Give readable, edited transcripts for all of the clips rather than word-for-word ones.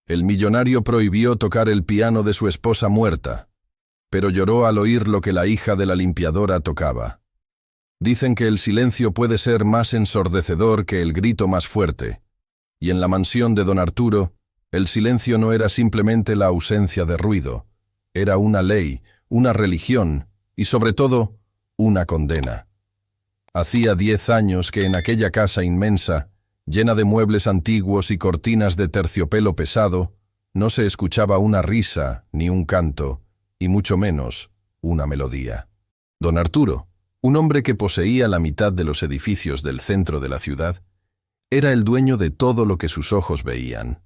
El millonario prohibió tocar el piano de su esposa muerta, pero lloró al oír lo que la hija de la limpiadora tocaba. Dicen que el silencio puede ser más ensordecedor que el grito más fuerte, y en la mansión de don Arturo, el silencio no era simplemente la ausencia de ruido, era una ley, una religión y, sobre todo, una condena. Hacía 10 años que en aquella casa inmensa, llena de muebles antiguos y cortinas de terciopelo pesado, no se escuchaba una risa ni un canto, y mucho menos una melodía. Don Arturo, un hombre que poseía la mitad de los edificios del centro de la ciudad, era el dueño de todo lo que sus ojos veían.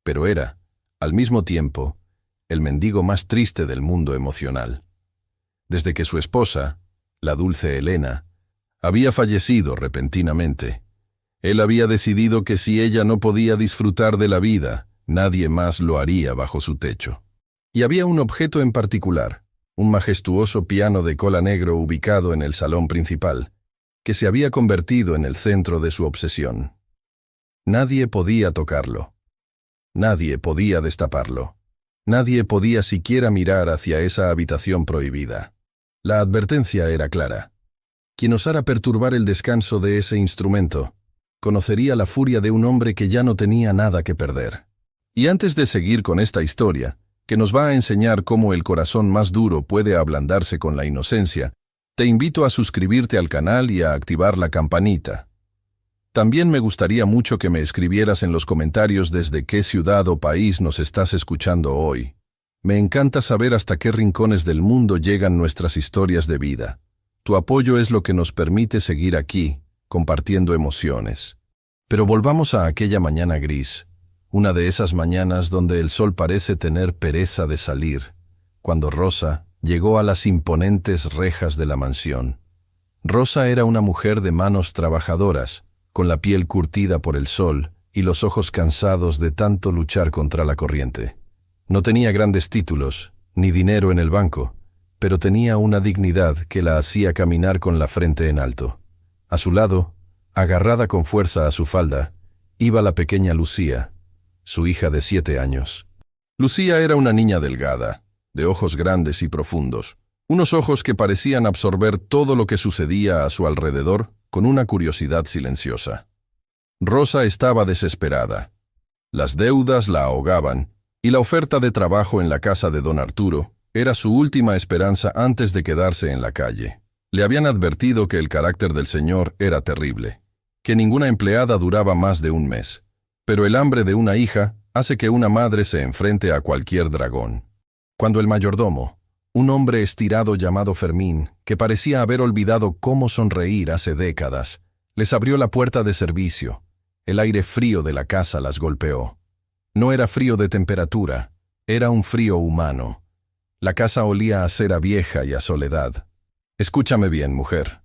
Pero era, al mismo tiempo, el mendigo más triste del mundo emocional. Desde que su esposa, la dulce Elena, había fallecido repentinamente, él había decidido que si ella no podía disfrutar de la vida, nadie más lo haría bajo su techo. Y había un objeto en particular, un majestuoso piano de cola negro ubicado en el salón principal, que se había convertido en el centro de su obsesión. Nadie podía tocarlo. Nadie podía destaparlo. Nadie podía siquiera mirar hacia esa habitación prohibida. La advertencia era clara. Quien osara perturbar el descanso de ese instrumento, conocería la furia de un hombre que ya no tenía nada que perder. Y antes de seguir con esta historia, que nos va a enseñar cómo el corazón más duro puede ablandarse con la inocencia, te invito a suscribirte al canal y a activar la campanita. También me gustaría mucho que me escribieras en los comentarios desde qué ciudad o país nos estás escuchando hoy. Me encanta saber hasta qué rincones del mundo llegan nuestras historias de vida. Tu apoyo es lo que nos permite seguir aquí, compartiendo emociones. Pero volvamos a aquella mañana gris, una de esas mañanas donde el sol parece tener pereza de salir, cuando Rosa llegó a las imponentes rejas de la mansión. Rosa era una mujer de manos trabajadoras, con la piel curtida por el sol y los ojos cansados de tanto luchar contra la corriente. No tenía grandes títulos, ni dinero en el banco, pero tenía una dignidad que la hacía caminar con la frente en alto. A su lado, agarrada con fuerza a su falda, iba la pequeña Lucía, su hija de 7 años. Lucía era una niña delgada, de ojos grandes y profundos, unos ojos que parecían absorber todo lo que sucedía a su alrededor con una curiosidad silenciosa. Rosa estaba desesperada. Las deudas la ahogaban, y la oferta de trabajo en la casa de don Arturo era su última esperanza antes de quedarse en la calle. Le habían advertido que el carácter del señor era terrible, que ninguna empleada duraba más de un mes, pero el hambre de una hija hace que una madre se enfrente a cualquier dragón. Cuando el mayordomo, un hombre estirado llamado Fermín, que parecía haber olvidado cómo sonreír hace décadas, les abrió la puerta de servicio, el aire frío de la casa las golpeó. No era frío de temperatura, era un frío humano. La casa olía a cera vieja y a soledad. «Escúchame bien, mujer»,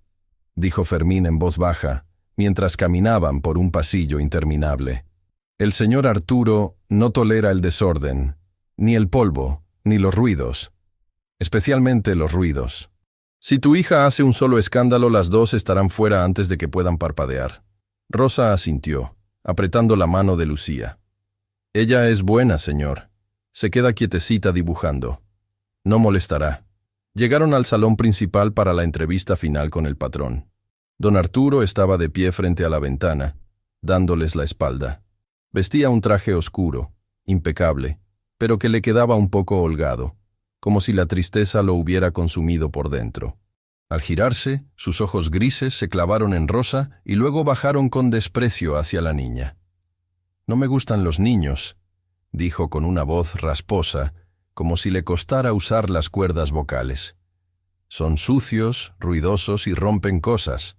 dijo Fermín en voz baja, mientras caminaban por un pasillo interminable. «El señor Arturo no tolera el desorden, ni el polvo, ni los ruidos. Especialmente los ruidos. Si tu hija hace un solo escándalo, las dos estarán fuera antes de que puedan parpadear». Rosa asintió, apretando la mano de Lucía. «Ella es buena, señor. Se queda quietecita dibujando. No molestará». Llegaron al salón principal para la entrevista final con el patrón. Don Arturo estaba de pie frente a la ventana, dándoles la espalda. Vestía un traje oscuro, impecable, pero que le quedaba un poco holgado, como si la tristeza lo hubiera consumido por dentro. Al girarse, sus ojos grises se clavaron en Rosa y luego bajaron con desprecio hacia la niña. «No me gustan los niños», dijo con una voz rasposa, como si le costara usar las cuerdas vocales. «Son sucios, ruidosos y rompen cosas.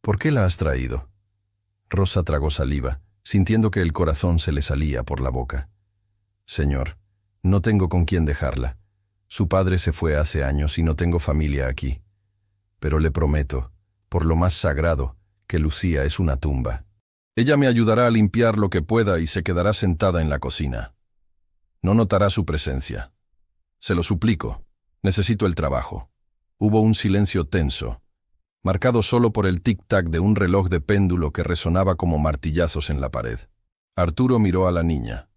¿Por qué la has traído?» Rosa tragó saliva, sintiendo que el corazón se le salía por la boca. «Señor, no tengo con quién dejarla. Su padre se fue hace años y no tengo familia aquí. Pero le prometo, por lo más sagrado, que Lucía es una tumba. Ella me ayudará a limpiar lo que pueda y se quedará sentada en la cocina. No notará su presencia. Se lo suplico, necesito el trabajo». Hubo un silencio tenso, marcado solo por el tic-tac de un reloj de péndulo que resonaba como martillazos en la pared. Arturo miró a la niña.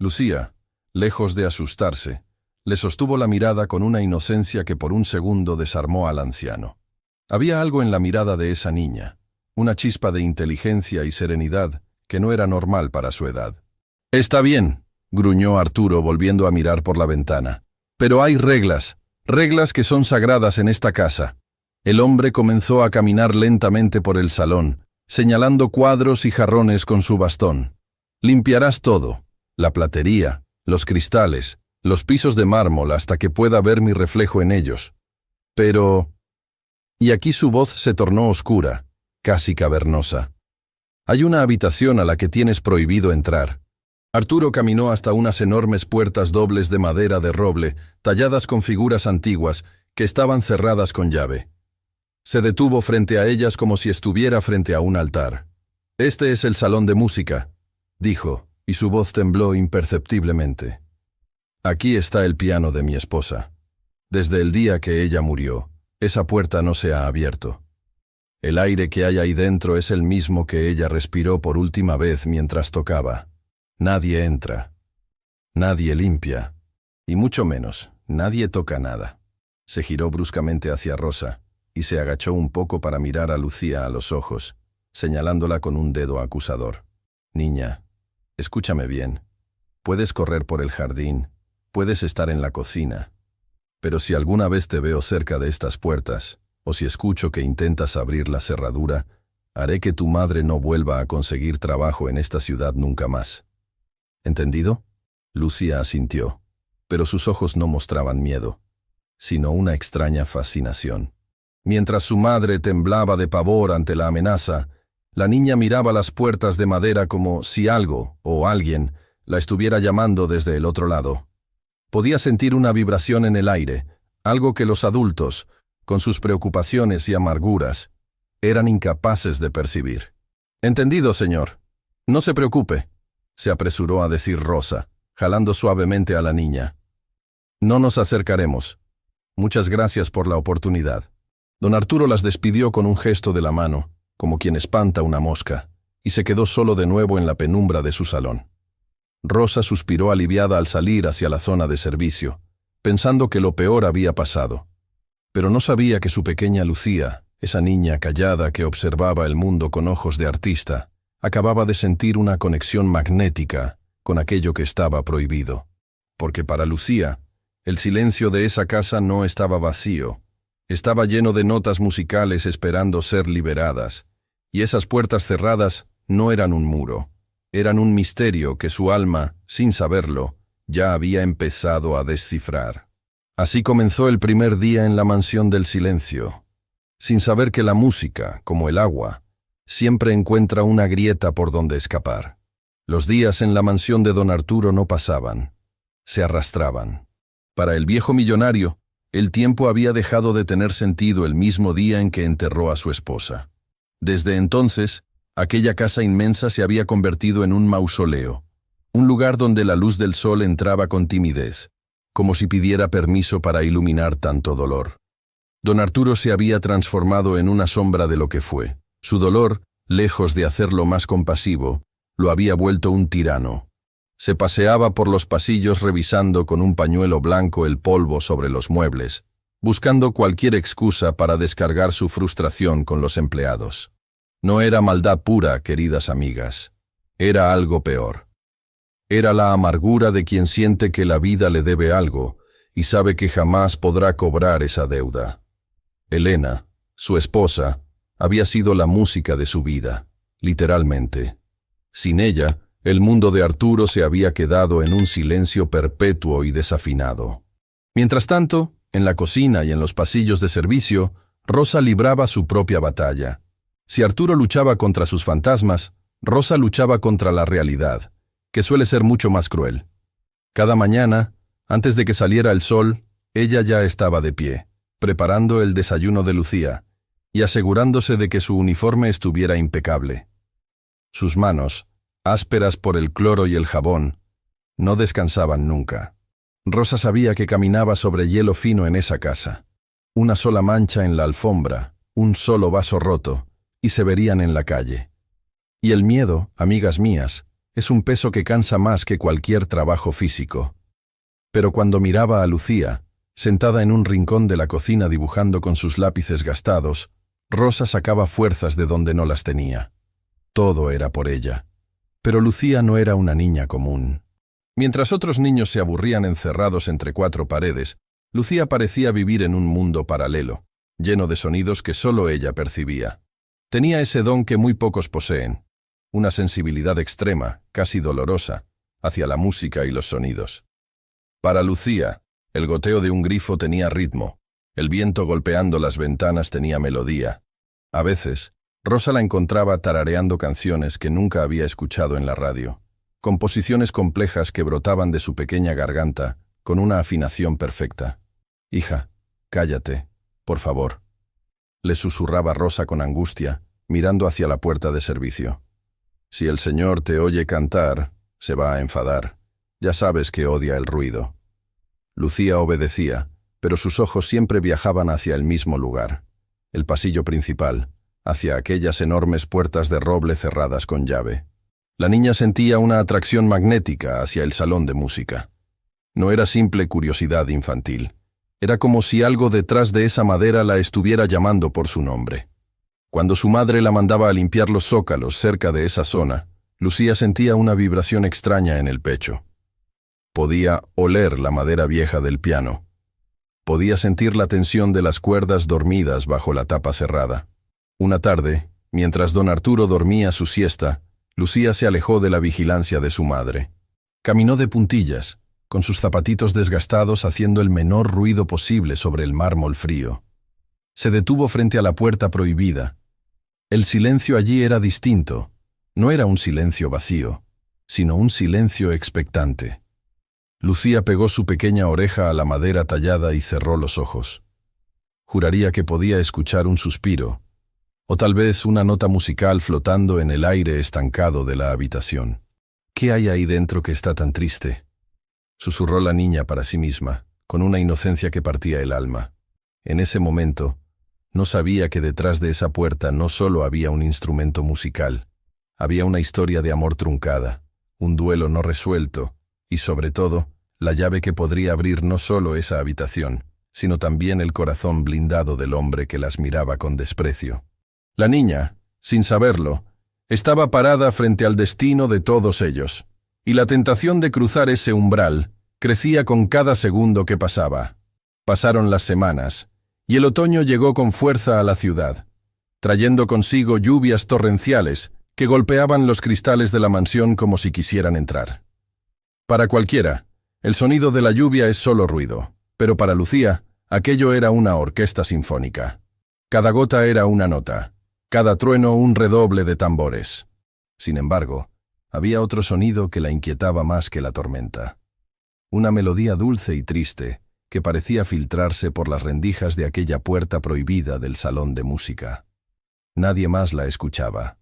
Lucía, lejos de asustarse, le sostuvo la mirada con una inocencia que por un segundo desarmó al anciano. Había algo en la mirada de esa niña, una chispa de inteligencia y serenidad que no era normal para su edad. «Está bien», gruñó Arturo volviendo a mirar por la ventana. «Pero hay reglas, reglas que son sagradas en esta casa». El hombre comenzó a caminar lentamente por el salón, señalando cuadros y jarrones con su bastón. «Limpiarás todo, la platería, los cristales, los pisos de mármol hasta que pueda ver mi reflejo en ellos. Pero...» Y aquí su voz se tornó oscura, casi cavernosa. «Hay una habitación a la que tienes prohibido entrar». Arturo caminó hasta unas enormes puertas dobles de madera de roble, talladas con figuras antiguas, que estaban cerradas con llave. Se detuvo frente a ellas como si estuviera frente a un altar. «Este es el salón de música», dijo, y su voz tembló imperceptiblemente. «Aquí está el piano de mi esposa. Desde el día que ella murió, esa puerta no se ha abierto. El aire que hay ahí dentro es el mismo que ella respiró por última vez mientras tocaba. Nadie entra, nadie limpia, y mucho menos, nadie toca nada». Se giró bruscamente hacia Rosa y se agachó un poco para mirar a Lucía a los ojos, señalándola con un dedo acusador. «Niña, escúchame bien. Puedes correr por el jardín, puedes estar en la cocina, pero si alguna vez te veo cerca de estas puertas, o si escucho que intentas abrir la cerradura, haré que tu madre no vuelva a conseguir trabajo en esta ciudad nunca más. ¿Entendido?» Lucía asintió, pero sus ojos no mostraban miedo, sino una extraña fascinación. Mientras su madre temblaba de pavor ante la amenaza, la niña miraba las puertas de madera como si algo o alguien la estuviera llamando desde el otro lado. Podía sentir una vibración en el aire, algo que los adultos, con sus preocupaciones y amarguras, eran incapaces de percibir. «Entendido, señor. No se preocupe», se apresuró a decir Rosa, jalando suavemente a la niña. «No nos acercaremos. Muchas gracias por la oportunidad». Don Arturo las despidió con un gesto de la mano, como quien espanta una mosca, y se quedó solo de nuevo en la penumbra de su salón. Rosa suspiró aliviada al salir hacia la zona de servicio, pensando que lo peor había pasado. Pero no sabía que su pequeña Lucía, esa niña callada que observaba el mundo con ojos de artista, acababa de sentir una conexión magnética con aquello que estaba prohibido. Porque para Lucía, el silencio de esa casa no estaba vacío, estaba lleno de notas musicales esperando ser liberadas, y esas puertas cerradas no eran un muro, eran un misterio que su alma, sin saberlo, ya había empezado a descifrar. Así comenzó el primer día en la mansión del silencio, sin saber que la música, como el agua, siempre encuentra una grieta por donde escapar. Los días en la mansión de don Arturo no pasaban, se arrastraban. Para el viejo millonario, el tiempo había dejado de tener sentido el mismo día en que enterró a su esposa. Desde entonces, aquella casa inmensa se había convertido en un mausoleo, un lugar donde la luz del sol entraba con timidez, como si pidiera permiso para iluminar tanto dolor. Don Arturo se había transformado en una sombra de lo que fue. Su dolor, lejos de hacerlo más compasivo, lo había vuelto un tirano. Se paseaba por los pasillos revisando con un pañuelo blanco el polvo sobre los muebles, buscando cualquier excusa para descargar su frustración con los empleados. No era maldad pura, queridas amigas. Era algo peor. Era la amargura de quien siente que la vida le debe algo y sabe que jamás podrá cobrar esa deuda. Elena, su esposa, había sido la música de su vida, literalmente. Sin ella, el mundo de Arturo se había quedado en un silencio perpetuo y desafinado. Mientras tanto, en la cocina y en los pasillos de servicio, Rosa libraba su propia batalla. Si Arturo luchaba contra sus fantasmas, Rosa luchaba contra la realidad, que suele ser mucho más cruel. Cada mañana, antes de que saliera el sol, ella ya estaba de pie, preparando el desayuno de Lucía y asegurándose de que su uniforme estuviera impecable. Sus manos, ásperas por el cloro y el jabón, no descansaban nunca. Rosa sabía que caminaba sobre hielo fino en esa casa. Una sola mancha en la alfombra, un solo vaso roto, y se verían en la calle. Y el miedo, amigas mías, Es un peso que cansa más que cualquier trabajo físico. Pero cuando miraba a Lucía, sentada en un rincón de la cocina dibujando con sus lápices gastados, Rosa sacaba fuerzas de donde no las tenía. Todo era por ella. Pero Lucía no era una niña común. Mientras otros niños se aburrían encerrados entre cuatro paredes, Lucía parecía vivir en un mundo paralelo, lleno de sonidos que solo ella percibía. Tenía ese don que muy pocos poseen, una sensibilidad extrema, casi dolorosa, hacia la música y los sonidos. Para Lucía, el goteo de un grifo tenía ritmo, el viento golpeando las ventanas tenía melodía. A veces, Rosa la encontraba tarareando canciones que nunca había escuchado en la radio, composiciones complejas que brotaban de su pequeña garganta con una afinación perfecta. «Hija, cállate, por favor», le susurraba Rosa con angustia, mirando hacia la puerta de servicio. «Si el señor te oye cantar, se va a enfadar. Ya sabes que odia el ruido». Lucía obedecía, pero sus ojos siempre viajaban hacia el mismo lugar, el pasillo principal, hacia aquellas enormes puertas de roble cerradas con llave. La niña sentía una atracción magnética hacia el salón de música. No era simple curiosidad infantil. Era como si algo detrás de esa madera la estuviera llamando por su nombre. Cuando su madre la mandaba a limpiar los zócalos cerca de esa zona, Lucía sentía una vibración extraña en el pecho. Podía oler la madera vieja del piano. Podía sentir la tensión de las cuerdas dormidas bajo la tapa cerrada. Una tarde, mientras don Arturo dormía su siesta, Lucía se alejó de la vigilancia de su madre. Caminó de puntillas, con sus zapatitos desgastados haciendo el menor ruido posible sobre el mármol frío. Se detuvo frente a la puerta prohibida. El silencio allí era distinto. No era un silencio vacío, sino un silencio expectante. Lucía pegó su pequeña oreja a la madera tallada y cerró los ojos. Juraría que podía escuchar un suspiro, o tal vez una nota musical flotando en el aire estancado de la habitación. «¿Qué hay ahí dentro que está tan triste?», susurró la niña para sí misma, con una inocencia que partía el alma. En ese momento, no sabía que detrás de esa puerta no solo había un instrumento musical, había una historia de amor truncada, un duelo no resuelto, y sobre todo, la llave que podría abrir no solo esa habitación, sino también el corazón blindado del hombre que las miraba con desprecio. La niña, sin saberlo, estaba parada frente al destino de todos ellos, y la tentación de cruzar ese umbral crecía con cada segundo que pasaba. Pasaron las semanas, y el otoño llegó con fuerza a la ciudad, trayendo consigo lluvias torrenciales que golpeaban los cristales de la mansión como si quisieran entrar. Para cualquiera, el sonido de la lluvia es solo ruido, pero para Lucía, aquello era una orquesta sinfónica. Cada gota era una nota, cada trueno un redoble de tambores. Sin embargo, había otro sonido que la inquietaba más que la tormenta. Una melodía dulce y triste que parecía filtrarse por las rendijas de aquella puerta prohibida del salón de música. Nadie más la escuchaba.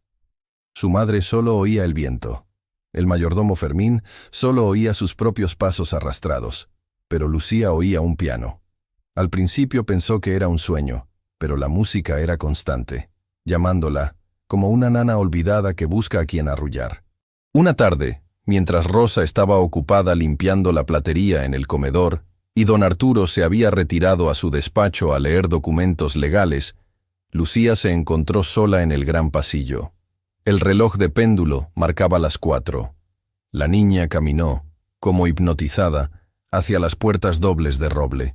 Su madre solo oía el viento. El mayordomo Fermín solo oía sus propios pasos arrastrados, pero Lucía oía un piano. Al principio pensó que era un sueño, pero la música era constante, llamándola, como una nana olvidada que busca a quien arrullar. Una tarde, mientras Rosa estaba ocupada limpiando la platería en el comedor y don Arturo se había retirado a su despacho a leer documentos legales, Lucía se encontró sola en el gran pasillo. El reloj de péndulo marcaba las 4. La niña caminó, como hipnotizada, hacia las puertas dobles de roble.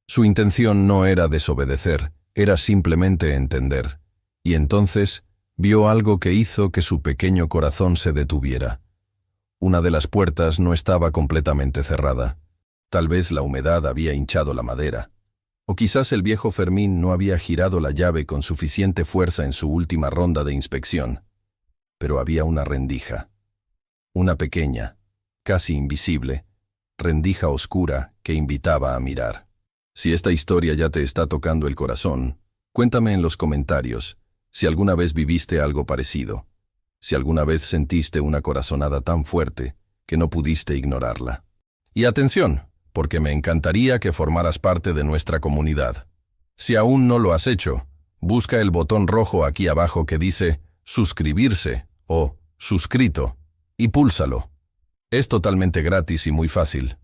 Su intención no era desobedecer, era simplemente entender. Y entonces vio algo que hizo que su pequeño corazón se detuviera. Una de las puertas no estaba completamente cerrada. Tal vez la humedad había hinchado la madera. O quizás el viejo Fermín no había girado la llave con suficiente fuerza en su última ronda de inspección. Pero había una rendija. Una pequeña, casi invisible, rendija oscura que invitaba a mirar. Si esta historia ya te está tocando el corazón, cuéntame en los comentarios si alguna vez viviste algo parecido, si alguna vez sentiste una corazonada tan fuerte que no pudiste ignorarla. Y atención, porque me encantaría que formaras parte de nuestra comunidad. Si aún no lo has hecho, busca el botón rojo aquí abajo que dice suscribirse o suscrito y púlsalo. Es totalmente gratis y muy fácil.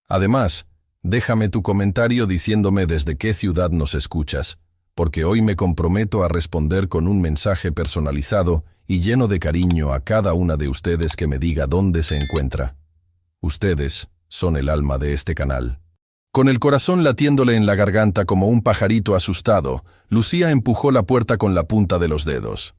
Además, déjame tu comentario diciéndome desde qué ciudad nos escuchas, porque hoy me comprometo a responder con un mensaje personalizado y lleno de cariño a cada una de ustedes que me diga dónde se encuentra. Ustedes son el alma de este canal. Con el corazón latiéndole en la garganta como un pajarito asustado, Lucía empujó la puerta con la punta de los dedos.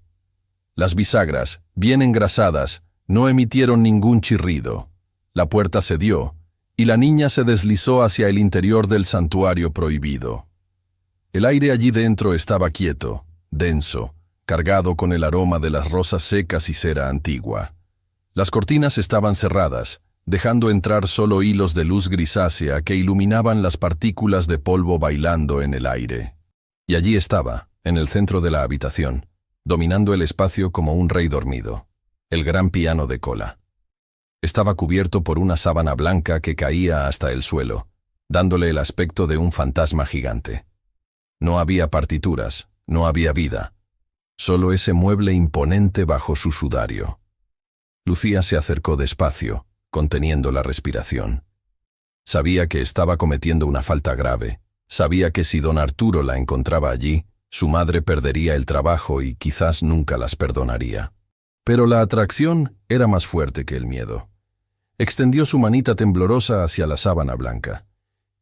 Las bisagras, bien engrasadas, no emitieron ningún chirrido. La puerta cedió, y la niña se deslizó hacia el interior del santuario prohibido. El aire allí dentro estaba quieto, denso, cargado con el aroma de las rosas secas y cera antigua. Las cortinas estaban cerradas, dejando entrar solo hilos de luz grisácea que iluminaban las partículas de polvo bailando en el aire. Y allí estaba, en el centro de la habitación, dominando el espacio como un rey dormido, el gran piano de cola. Estaba cubierto por una sábana blanca que caía hasta el suelo, dándole el aspecto de un fantasma gigante. No había partituras, no había vida, solo ese mueble imponente bajo su sudario. Lucía se acercó despacio, conteniendo la respiración. Sabía que estaba cometiendo una falta grave, sabía que si don Arturo la encontraba allí, su madre perdería el trabajo y quizás nunca las perdonaría. Pero la atracción era más fuerte que el miedo. Extendió su manita temblorosa hacia la sábana blanca.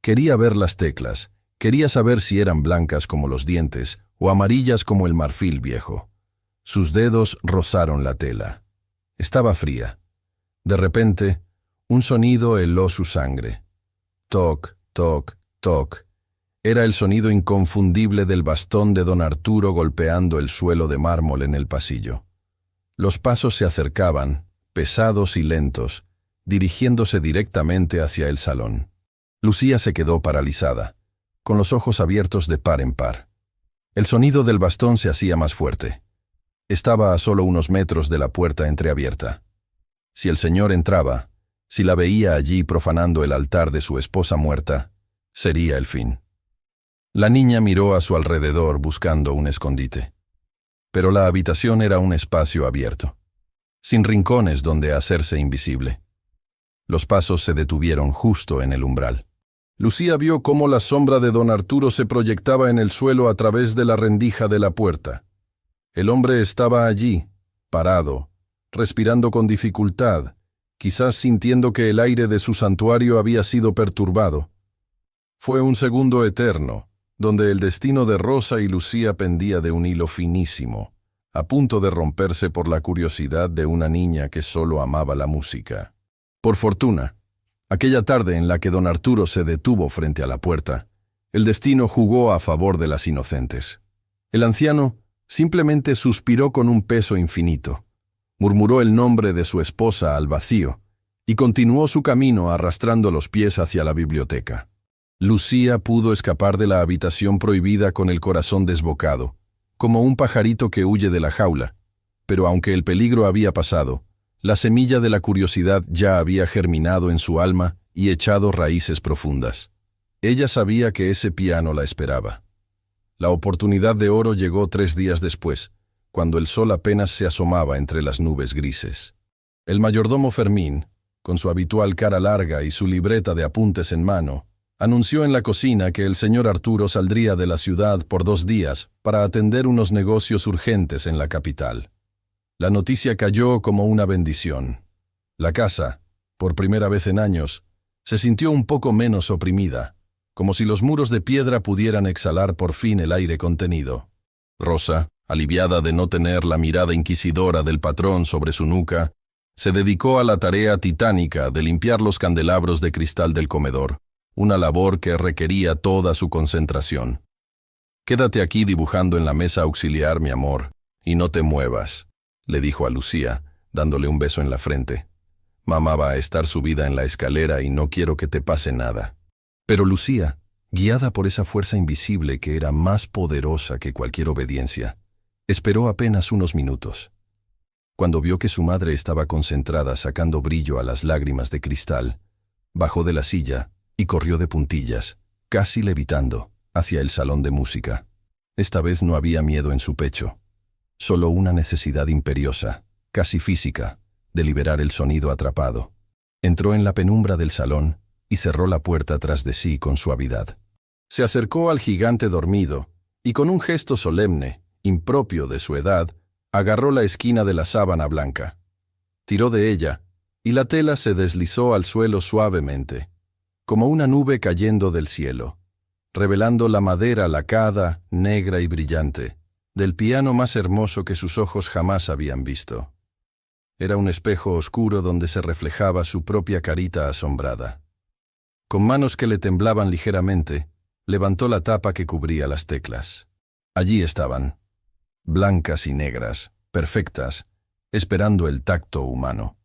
Quería ver las teclas, quería saber si eran blancas como los dientes o amarillas como el marfil viejo. Sus dedos rozaron la tela. Estaba fría. De repente, un sonido heló su sangre. Toc, toc, toc. Era el sonido inconfundible del bastón de don Arturo golpeando el suelo de mármol en el pasillo. Los pasos se acercaban, pesados y lentos, dirigiéndose directamente hacia el salón. Lucía se quedó paralizada, con los ojos abiertos de par en par. El sonido del bastón se hacía más fuerte. Estaba a solo unos metros de la puerta entreabierta. Si el señor entraba, si la veía allí profanando el altar de su esposa muerta, sería el fin. La niña miró a su alrededor buscando un escondite. Pero la habitación era un espacio abierto, sin rincones donde hacerse invisible. Los pasos se detuvieron justo en el umbral. Lucía vio cómo la sombra de don Arturo se proyectaba en el suelo a través de la rendija de la puerta. El hombre estaba allí, parado, respirando con dificultad, quizás sintiendo que el aire de su santuario había sido perturbado. Fue un segundo eterno, donde el destino de Rosa y Lucía pendía de un hilo finísimo, a punto de romperse por la curiosidad de una niña que solo amaba la música. Por fortuna, aquella tarde en la que don Arturo se detuvo frente a la puerta, el destino jugó a favor de las inocentes. El anciano simplemente suspiró con un peso infinito, murmuró el nombre de su esposa al vacío y continuó su camino arrastrando los pies hacia la biblioteca. Lucía pudo escapar de la habitación prohibida con el corazón desbocado, como un pajarito que huye de la jaula, pero aunque el peligro había pasado, la semilla de la curiosidad ya había germinado en su alma y echado raíces profundas. Ella sabía que ese piano la esperaba. La oportunidad de oro llegó 3 días después, cuando el sol apenas se asomaba entre las nubes grises. El mayordomo Fermín, con su habitual cara larga y su libreta de apuntes en mano, anunció en la cocina que el señor Arturo saldría de la ciudad por 2 días para atender unos negocios urgentes en la capital. La noticia cayó como una bendición. La casa, por primera vez en años, se sintió un poco menos oprimida, como si los muros de piedra pudieran exhalar por fin el aire contenido. Rosa, aliviada de no tener la mirada inquisidora del patrón sobre su nuca, se dedicó a la tarea titánica de limpiar los candelabros de cristal del comedor, una labor que requería toda su concentración. «Quédate aquí dibujando en la mesa auxiliar, mi amor, y no te muevas», le dijo a Lucía, dándole un beso en la frente. «Mamá va a estar subida en la escalera y no quiero que te pase nada». Pero Lucía, guiada por esa fuerza invisible que era más poderosa que cualquier obediencia, esperó apenas unos minutos. Cuando vio que su madre estaba concentrada sacando brillo a las lágrimas de cristal, bajó de la silla y corrió de puntillas, casi levitando, hacia el salón de música. Esta vez no había miedo en su pecho, solo una necesidad imperiosa, casi física, de liberar el sonido atrapado. Entró en la penumbra del salón y cerró la puerta tras de sí con suavidad. Se acercó al gigante dormido y con un gesto solemne, impropio de su edad, agarró la esquina de la sábana blanca. Tiró de ella y la tela se deslizó al suelo suavemente, como una nube cayendo del cielo, revelando la madera lacada, negra y brillante, del piano más hermoso que sus ojos jamás habían visto. Era un espejo oscuro donde se reflejaba su propia carita asombrada. Con manos que le temblaban ligeramente, levantó la tapa que cubría las teclas. Allí estaban, blancas y negras, perfectas, esperando el tacto humano.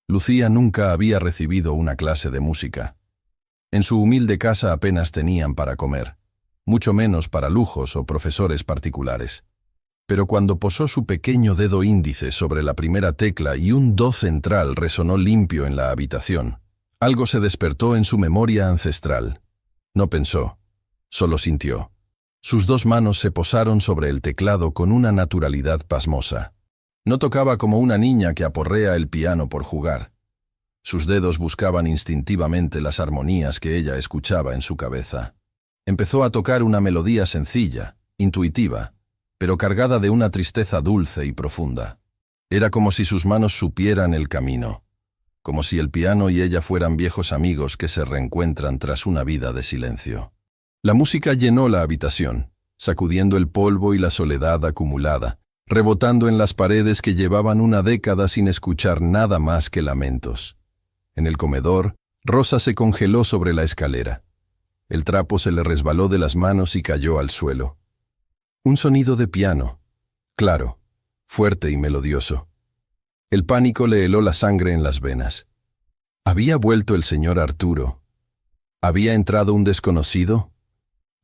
Lucía nunca había recibido una clase de música. En su humilde casa apenas tenían para comer, mucho menos para lujos o profesores particulares. Pero cuando posó su pequeño dedo índice sobre la primera tecla y un do central resonó limpio en la habitación, algo se despertó en su memoria ancestral. No pensó, solo sintió. Sus dos manos se posaron sobre el teclado con una naturalidad pasmosa. No tocaba como una niña que aporrea el piano por jugar. Sus dedos buscaban instintivamente las armonías que ella escuchaba en su cabeza. Empezó a tocar una melodía sencilla, intuitiva, pero cargada de una tristeza dulce y profunda. Era como si sus manos supieran el camino, como si el piano y ella fueran viejos amigos que se reencuentran tras una vida de silencio. La música llenó la habitación, sacudiendo el polvo y la soledad acumulada, rebotando en las paredes que llevaban una década sin escuchar nada más que lamentos. En el comedor, Rosa se congeló sobre la escalera. El trapo se le resbaló de las manos y cayó al suelo. Un sonido de piano, claro, fuerte y melodioso. El pánico le heló la sangre en las venas. ¿Había vuelto el señor Arturo? ¿Había entrado un desconocido?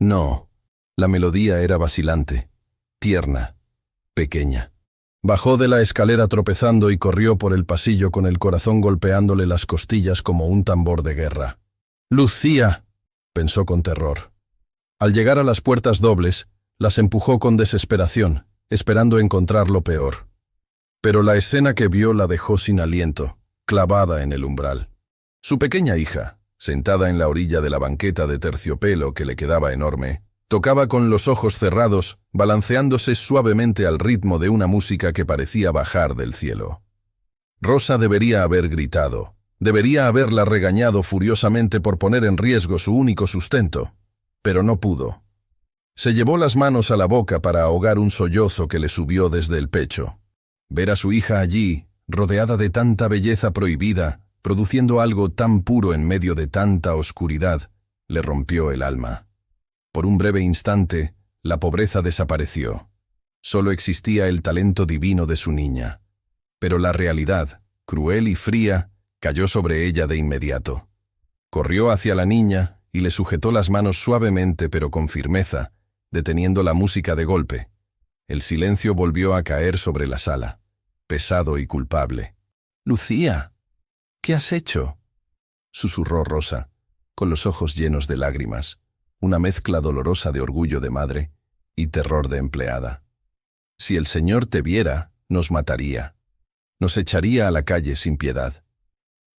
No, la melodía era vacilante, tierna, pequeña. Bajó de la escalera tropezando y corrió por el pasillo con el corazón golpeándole las costillas como un tambor de guerra. ¡Lucía!, pensó con terror. Al llegar a las puertas dobles, las empujó con desesperación, esperando encontrar lo peor. Pero la escena que vio la dejó sin aliento, clavada en el umbral. Su pequeña hija, sentada en la orilla de la banqueta de terciopelo que le quedaba enorme, tocaba con los ojos cerrados, balanceándose suavemente al ritmo de una música que parecía bajar del cielo. Rosa debería haber gritado, debería haberla regañado furiosamente por poner en riesgo su único sustento, pero no pudo. Se llevó las manos a la boca para ahogar un sollozo que le subió desde el pecho. Ver a su hija allí, rodeada de tanta belleza prohibida, produciendo algo tan puro en medio de tanta oscuridad, le rompió el alma. Por un breve instante, la pobreza desapareció. Solo existía el talento divino de su niña. Pero la realidad, cruel y fría, cayó sobre ella de inmediato. Corrió hacia la niña y le sujetó las manos suavemente pero con firmeza, deteniendo la música de golpe. El silencio volvió a caer sobre la sala, pesado y culpable. «Lucía, ¿qué has hecho?», susurró Rosa, con los ojos llenos de lágrimas, una mezcla dolorosa de orgullo de madre y terror de empleada. «Si el Señor te viera, nos mataría. Nos echaría a la calle sin piedad.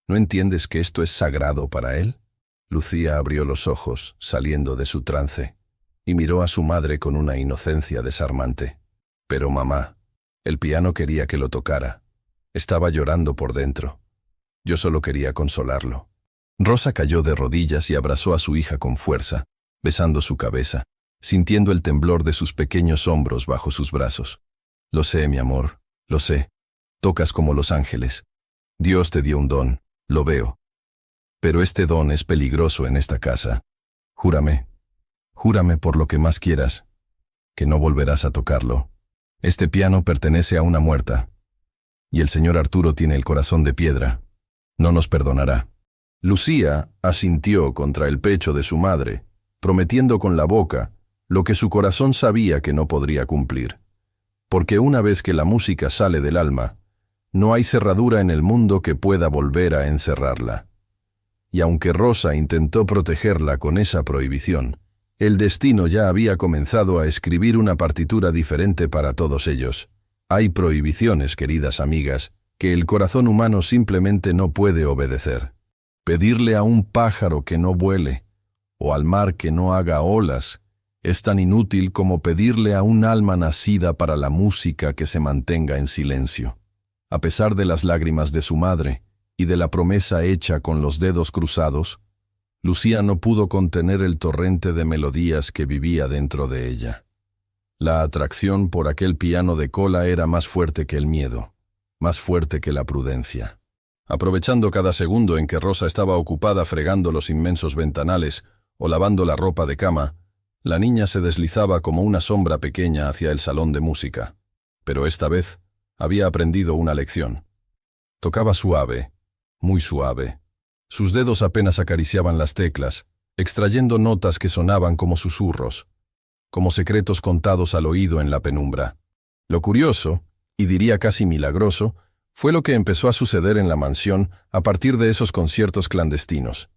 ¿No entiendes que esto es sagrado para Él?». Lucía abrió los ojos, saliendo de su trance, y miró a su madre con una inocencia desarmante. «Pero mamá, el piano quería que lo tocara. Estaba llorando por dentro. Yo solo quería consolarlo». Rosa cayó de rodillas y abrazó a su hija con fuerza, besando su cabeza, sintiendo el temblor de sus pequeños hombros bajo sus brazos. «Lo sé, mi amor, lo sé. Tocas como los ángeles. Dios te dio un don, lo veo. Pero este don es peligroso en esta casa. Júrame por lo que más quieras, que no volverás a tocarlo. Este piano pertenece a una muerta, y el señor Arturo tiene el corazón de piedra. No nos perdonará». Lucía asintió contra el pecho de su madre, prometiendo con la boca lo que su corazón sabía que no podría cumplir. Porque una vez que la música sale del alma, no hay cerradura en el mundo que pueda volver a encerrarla. Y aunque Rosa intentó protegerla con esa prohibición, el destino ya había comenzado a escribir una partitura diferente para todos ellos. Hay prohibiciones, queridas amigas, que el corazón humano simplemente no puede obedecer. Pedirle a un pájaro que no vuele, o al mar que no haga olas, es tan inútil como pedirle a un alma nacida para la música que se mantenga en silencio. A pesar de las lágrimas de su madre y de la promesa hecha con los dedos cruzados, Lucía no pudo contener el torrente de melodías que vivía dentro de ella. La atracción por aquel piano de cola era más fuerte que el miedo, más fuerte que la prudencia. Aprovechando cada segundo en que Rosa estaba ocupada fregando los inmensos ventanales o lavando la ropa de cama, la niña se deslizaba como una sombra pequeña hacia el salón de música. Pero esta vez había aprendido una lección. Tocaba suave, muy suave. Sus dedos apenas acariciaban las teclas, extrayendo notas que sonaban como susurros, como secretos contados al oído en la penumbra. Lo curioso, y diría casi milagroso, fue lo que empezó a suceder en la mansión a partir de esos conciertos clandestinos.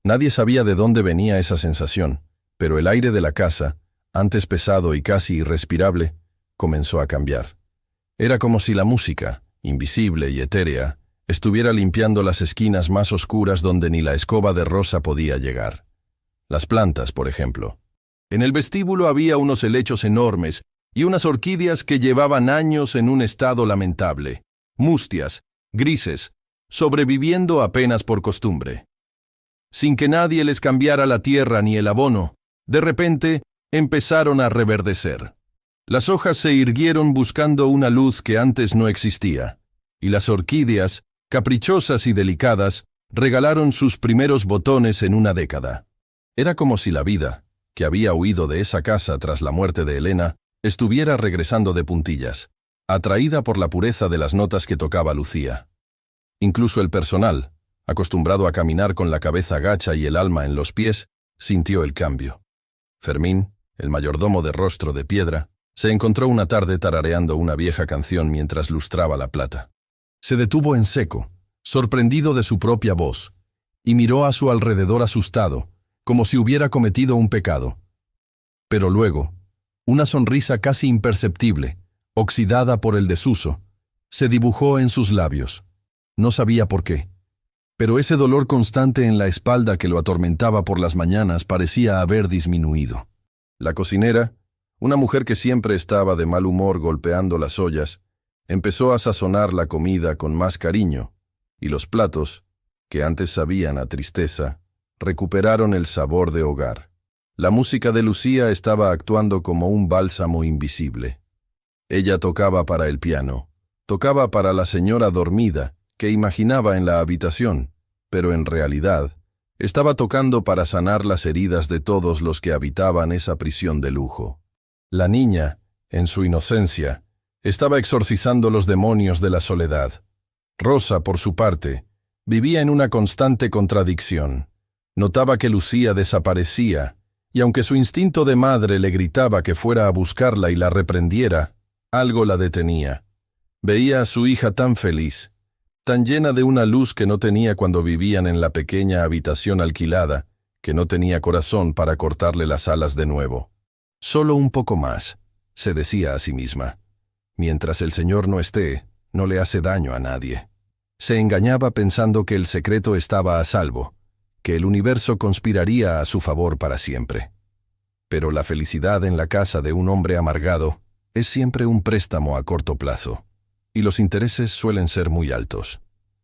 Nadie sabía de dónde venía esa sensación, pero el aire de la casa, antes pesado y casi irrespirable, comenzó a cambiar. Era como si la música, invisible y etérea, estuviera limpiando las esquinas más oscuras donde ni la escoba de Rosa podía llegar. Las plantas, por ejemplo. En el vestíbulo había unos helechos enormes y unas orquídeas que llevaban años en un estado lamentable, mustias, grises, sobreviviendo apenas por costumbre. Sin que nadie les cambiara la tierra ni el abono, de repente empezaron a reverdecer. Las hojas se irguieron buscando una luz que antes no existía, y las orquídeas, caprichosas y delicadas, regalaron sus primeros botones en una década. Era como si la vida, que había huido de esa casa tras la muerte de Elena, estuviera regresando de puntillas, atraída por la pureza de las notas que tocaba Lucía. Incluso el personal, acostumbrado a caminar con la cabeza gacha y el alma en los pies, sintió el cambio. Fermín, el mayordomo de rostro de piedra, se encontró una tarde tarareando una vieja canción mientras lustraba la plata. Se detuvo en seco, sorprendido de su propia voz, y miró a su alrededor asustado, como si hubiera cometido un pecado. Pero luego, una sonrisa casi imperceptible, oxidada por el desuso, se dibujó en sus labios. No sabía por qué, pero ese dolor constante en la espalda que lo atormentaba por las mañanas parecía haber disminuido. La cocinera, una mujer que siempre estaba de mal humor golpeando las ollas, empezó a sazonar la comida con más cariño, y los platos, que antes sabían a tristeza, recuperaron el sabor de hogar. La música de Lucía estaba actuando como un bálsamo invisible. Ella tocaba para el piano, tocaba para la señora dormida, que imaginaba en la habitación, pero en realidad estaba tocando para sanar las heridas de todos los que habitaban esa prisión de lujo. La niña, en su inocencia, estaba exorcizando los demonios de la soledad. Rosa, por su parte, vivía en una constante contradicción. Notaba que Lucía desaparecía, y aunque su instinto de madre le gritaba que fuera a buscarla y la reprendiera, algo la detenía. Veía a su hija tan feliz, tan llena de una luz que no tenía cuando vivían en la pequeña habitación alquilada, que no tenía corazón para cortarle las alas de nuevo. Solo un poco más, se decía a sí misma. Mientras el Señor no esté, no le hace daño a nadie. Se engañaba pensando que el secreto estaba a salvo, que el universo conspiraría a su favor para siempre. Pero la felicidad en la casa de un hombre amargado es siempre un préstamo a corto plazo, y los intereses suelen ser muy altos.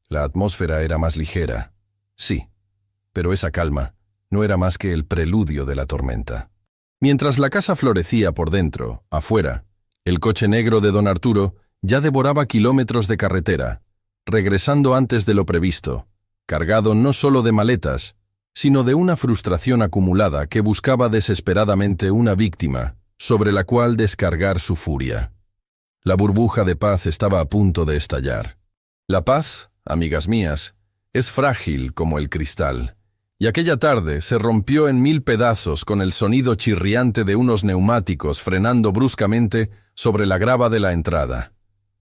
La atmósfera era más ligera, sí, pero esa calma no era más que el preludio de la tormenta. Mientras la casa florecía por dentro, afuera, el coche negro de don Arturo ya devoraba kilómetros de carretera, regresando antes de lo previsto, cargado no solo de maletas, sino de una frustración acumulada que buscaba desesperadamente una víctima sobre la cual descargar su furia. La burbuja de paz estaba a punto de estallar. La paz, amigas mías, es frágil como el cristal, y aquella tarde se rompió en 1000 pedazos con el sonido chirriante de unos neumáticos frenando bruscamente sobre la grava de la entrada.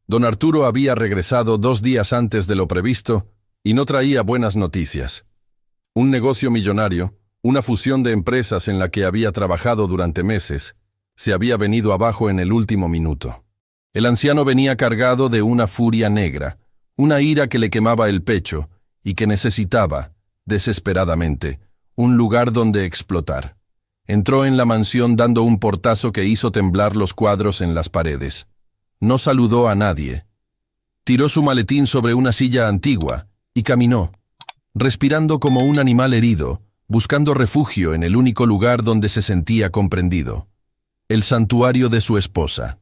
Don Arturo había regresado 2 días antes de lo previsto y no traía buenas noticias. Un negocio millonario, una fusión de empresas en la que había trabajado durante meses, se había venido abajo en el último minuto. El anciano venía cargado de una furia negra, una ira que le quemaba el pecho y que necesitaba, desesperadamente, un lugar donde explotar. Entró en la mansión dando un portazo que hizo temblar los cuadros en las paredes. No saludó a nadie. Tiró su maletín sobre una silla antigua y caminó, respirando como un animal herido, buscando refugio en el único lugar donde se sentía comprendido: el santuario de su esposa.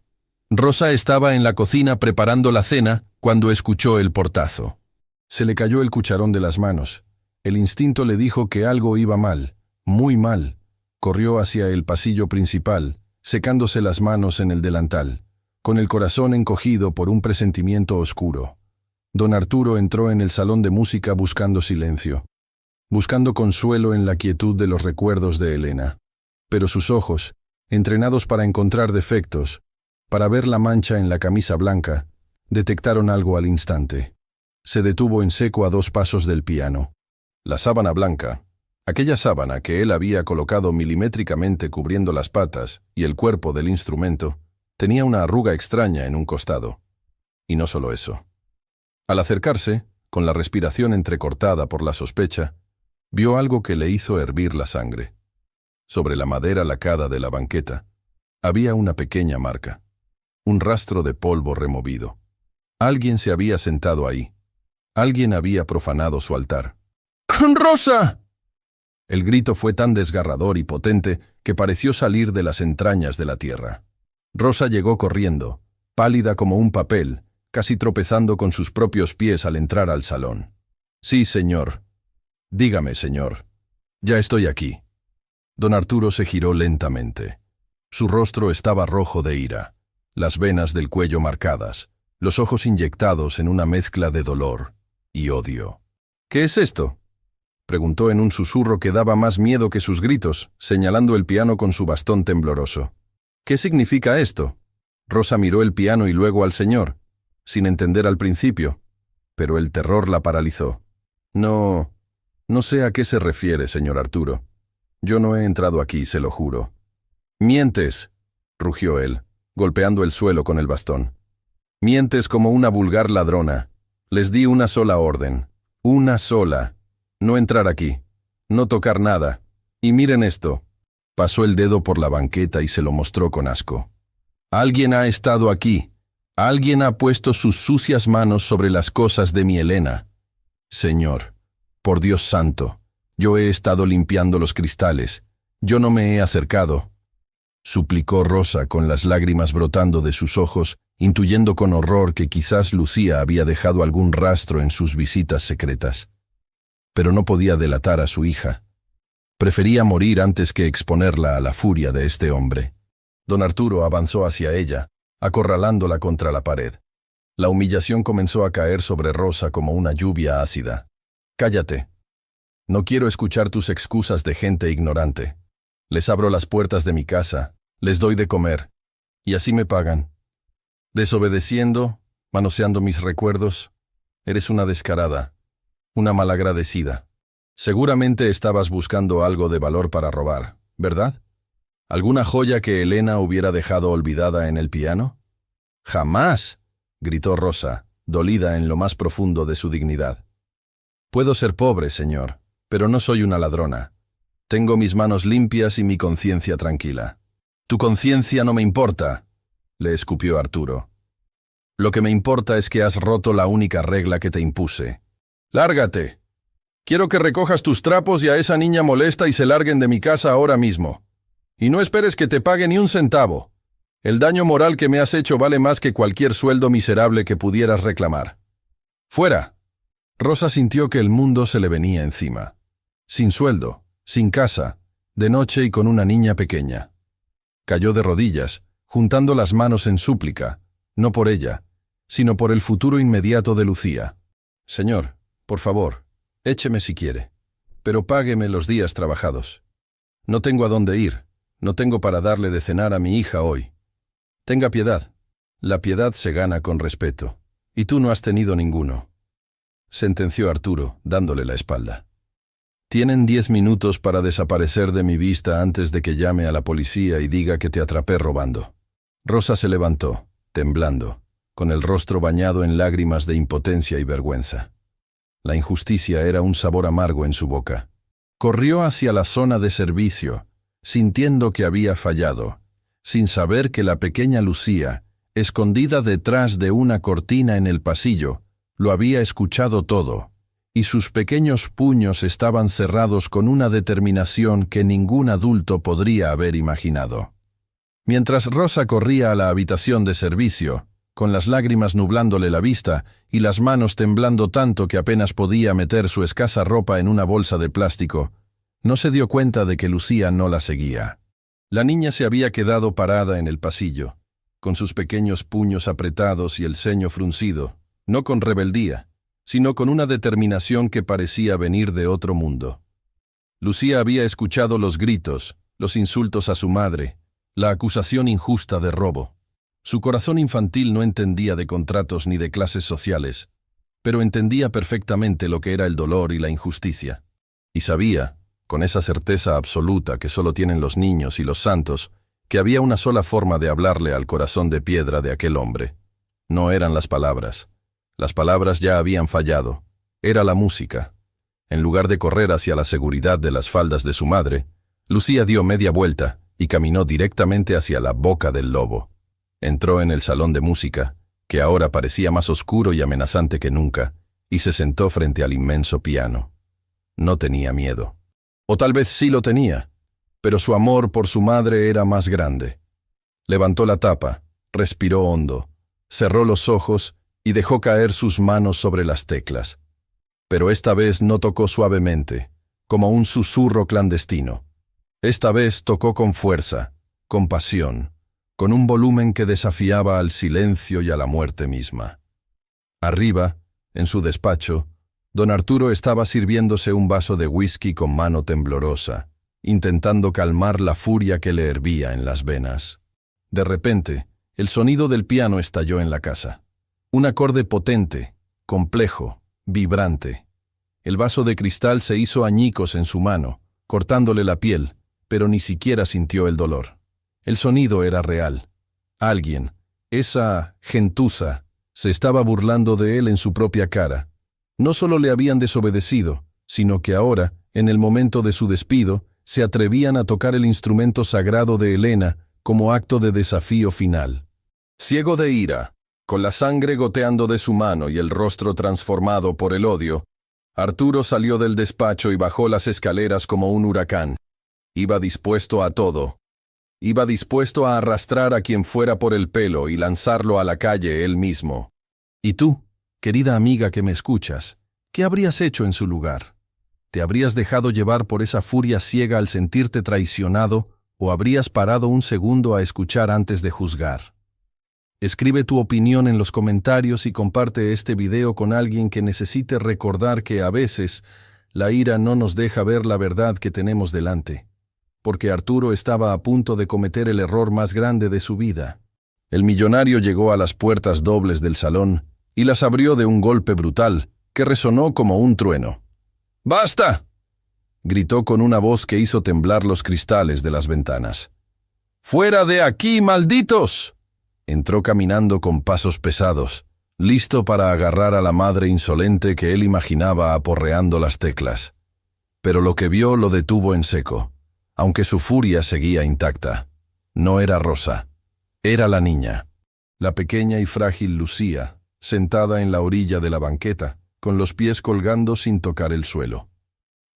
Rosa estaba en la cocina preparando la cena cuando escuchó el portazo. Se le cayó el cucharón de las manos. El instinto le dijo que algo iba mal, muy mal. Corrió hacia el pasillo principal, secándose las manos en el delantal, con el corazón encogido por un presentimiento oscuro. Don Arturo entró en el salón de música buscando silencio, buscando consuelo en la quietud de los recuerdos de Elena. Pero sus ojos, entrenados para encontrar defectos, para ver la mancha en la camisa blanca, detectaron algo al instante. Se detuvo en seco a 2 pasos del piano. La sábana blanca, aquella sábana que él había colocado milimétricamente cubriendo las patas y el cuerpo del instrumento, tenía una arruga extraña en un costado. Y no solo eso. Al acercarse, con la respiración entrecortada por la sospecha, vio algo que le hizo hervir la sangre. Sobre la madera lacada de la banqueta, había una pequeña marca, un rastro de polvo removido. Alguien se había sentado ahí. Alguien había profanado su altar. ¡Con Rosa! El grito fue tan desgarrador y potente que pareció salir de las entrañas de la tierra. Rosa llegó corriendo, pálida como un papel, casi tropezando con sus propios pies al entrar al salón. «Sí, señor. Dígame, señor. Ya estoy aquí». Don Arturo se giró lentamente. Su rostro estaba rojo de ira, las venas del cuello marcadas, los ojos inyectados en una mezcla de dolor y odio. «¿Qué es esto?», preguntó en un susurro que daba más miedo que sus gritos, señalando el piano con su bastón tembloroso. «¿Qué significa esto?». Rosa miró el piano y luego al señor, sin entender al principio, pero el terror la paralizó. No sé a qué se refiere, señor Arturo. Yo no he entrado aquí, se lo juro». «¡Mientes!», rugió él, golpeando el suelo con el bastón. «Mientes como una vulgar ladrona. Les di una sola orden. Una sola. No entrar aquí. No tocar nada. Y miren esto». Pasó el dedo por la banqueta y se lo mostró con asco. «Alguien ha estado aquí. Alguien ha puesto sus sucias manos sobre las cosas de mi Elena. Señor, por Dios santo, yo he estado limpiando los cristales. Yo no me he acercado», suplicó Rosa con las lágrimas brotando de sus ojos, intuyendo con horror que quizás Lucía había dejado algún rastro en sus visitas secretas. Pero no podía delatar a su hija. Prefería morir antes que exponerla a la furia de este hombre. Don Arturo avanzó hacia ella, acorralándola contra la pared. La humillación comenzó a caer sobre Rosa como una lluvia ácida. «Cállate. No quiero escuchar tus excusas de gente ignorante. Les abro las puertas de mi casa, les doy de comer, y así me pagan. Desobedeciendo, manoseando mis recuerdos, eres una descarada, una malagradecida. Seguramente estabas buscando algo de valor para robar, ¿verdad? ¿Alguna joya que Elena hubiera dejado olvidada en el piano?» «¡Jamás!», gritó Rosa, dolida en lo más profundo de su dignidad. «Puedo ser pobre, señor, pero no soy una ladrona. Tengo mis manos limpias y mi conciencia tranquila». «Tu conciencia no me importa», le escupió Arturo. «Lo que me importa es que has roto la única regla que te impuse. ¡Lárgate! Quiero que recojas tus trapos y a esa niña molesta y se larguen de mi casa ahora mismo. Y no esperes que te pague ni un centavo. El daño moral que me has hecho vale más que cualquier sueldo miserable que pudieras reclamar. ¡Fuera!». Rosa sintió que el mundo se le venía encima. Sin sueldo, sin casa, de noche y con una niña pequeña. Cayó de rodillas, juntando las manos en súplica, no por ella, sino por el futuro inmediato de Lucía. «Señor, por favor, écheme si quiere, pero págueme los días trabajados. No tengo a dónde ir, no tengo para darle de cenar a mi hija hoy. Tenga piedad. La piedad se gana con respeto, y tú no has tenido ninguno», sentenció Arturo, dándole la espalda. «Tienen 10 minutos para desaparecer de mi vista antes de que llame a la policía y diga que te atrapé robando». Rosa se levantó, temblando. con el rostro bañado en lágrimas de impotencia y vergüenza. La injusticia era un sabor amargo en su boca. Corrió hacia la zona de servicio, sintiendo que había fallado, sin saber que la pequeña Lucía, escondida detrás de una cortina en el pasillo, lo había escuchado todo, y sus pequeños puños estaban cerrados con una determinación que ningún adulto podría haber imaginado. Mientras Rosa corría a la habitación de servicio, con las lágrimas nublándole la vista y las manos temblando tanto que apenas podía meter su escasa ropa en una bolsa de plástico, no se dio cuenta de que Lucía no la seguía. La niña se había quedado parada en el pasillo, con sus pequeños puños apretados y el ceño fruncido, no con rebeldía, sino con una determinación que parecía venir de otro mundo. Lucía había escuchado los gritos, los insultos a su madre, la acusación injusta de robo. Su corazón infantil no entendía de contratos ni de clases sociales, pero entendía perfectamente lo que era el dolor y la injusticia. Y sabía, con esa certeza absoluta que solo tienen los niños y los santos, que había una sola forma de hablarle al corazón de piedra de aquel hombre. No eran las palabras. Las palabras ya habían fallado. Era la música. En lugar de correr hacia la seguridad de las faldas de su madre, Lucía dio media vuelta y caminó directamente hacia la boca del lobo. Entró en el salón de música, que ahora parecía más oscuro y amenazante que nunca, y se sentó frente al inmenso piano. No tenía miedo. O tal vez sí lo tenía, pero su amor por su madre era más grande. Levantó la tapa, respiró hondo, cerró los ojos y dejó caer sus manos sobre las teclas. Pero esta vez no tocó suavemente, como un susurro clandestino. Esta vez tocó con fuerza, con pasión, con un volumen que desafiaba al silencio y a la muerte misma. Arriba, en su despacho, don Arturo estaba sirviéndose un vaso de whisky con mano temblorosa, intentando calmar la furia que le hervía en las venas. De repente, el sonido del piano estalló en la casa. Un acorde potente, complejo, vibrante. El vaso de cristal se hizo añicos en su mano, cortándole la piel, pero ni siquiera sintió el dolor. El sonido era real. Alguien, esa gentuza, se estaba burlando de él en su propia cara. No solo le habían desobedecido, sino que ahora, en el momento de su despido, se atrevían a tocar el instrumento sagrado de Helena como acto de desafío final. Ciego de ira, con la sangre goteando de su mano y el rostro transformado por el odio, Arturo salió del despacho y bajó las escaleras como un huracán. Iba dispuesto a todo. Iba dispuesto a arrastrar a quien fuera por el pelo y lanzarlo a la calle él mismo. ¿Y tú, querida amiga que me escuchas, qué habrías hecho en su lugar? ¿Te habrías dejado llevar por esa furia ciega al sentirte traicionado o habrías parado un segundo a escuchar antes de juzgar? Escribe tu opinión en los comentarios y comparte este video con alguien que necesite recordar que a veces la ira no nos deja ver la verdad que tenemos delante. Porque Arturo estaba a punto de cometer el error más grande de su vida. El millonario llegó a las puertas dobles del salón y las abrió de un golpe brutal que resonó como un trueno. ¡Basta!, gritó con una voz que hizo temblar los cristales de las ventanas. ¡Fuera de aquí, malditos! Entró caminando con pasos pesados, listo para agarrar a la madre insolente que él imaginaba aporreando las teclas. Pero lo que vio lo detuvo en seco. Aunque su furia seguía intacta. No era Rosa. Era la niña. La pequeña y frágil Lucía, sentada en la orilla de la banqueta, con los pies colgando sin tocar el suelo.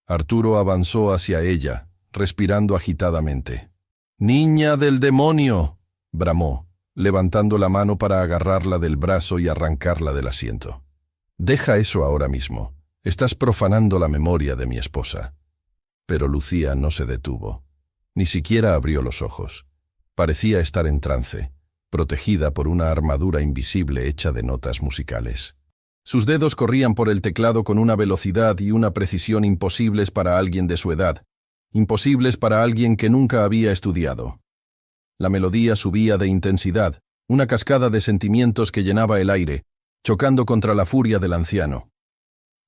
Arturo avanzó hacia ella, respirando agitadamente. «¡Niña del demonio!», bramó, levantando la mano para agarrarla del brazo y arrancarla del asiento. «Deja eso ahora mismo. Estás profanando la memoria de mi esposa». Pero Lucía no se detuvo. Ni siquiera abrió los ojos. Parecía estar en trance, protegida por una armadura invisible hecha de notas musicales. Sus dedos corrían por el teclado con una velocidad y una precisión imposibles para alguien de su edad, imposibles para alguien que nunca había estudiado. La melodía subía de intensidad, una cascada de sentimientos que llenaba el aire, chocando contra la furia del anciano.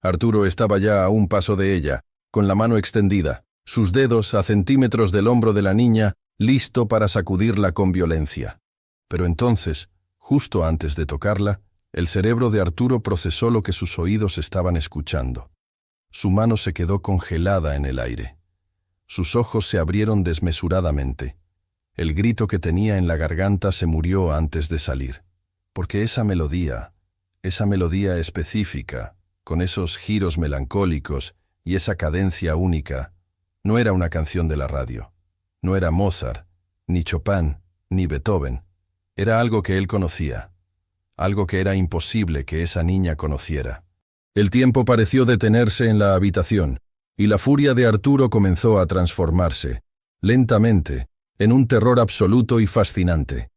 Arturo estaba ya a un paso de ella, con la mano extendida, sus dedos a centímetros del hombro de la niña, listo para sacudirla con violencia. Pero entonces, Justo antes de tocarla, el cerebro de Arturo procesó lo que sus oídos estaban escuchando. Su mano se quedó congelada en el aire. Sus ojos se abrieron desmesuradamente. El grito que tenía en la garganta se murió antes de salir. Porque esa melodía específica, con esos giros melancólicos y esa cadencia única, no era una canción de la radio. No era Mozart, ni Chopin, ni Beethoven. Era algo que él conocía. Algo que era imposible que esa niña conociera. El tiempo pareció detenerse en la habitación, y la furia de Arturo comenzó a transformarse, lentamente, en un terror absoluto y fascinante.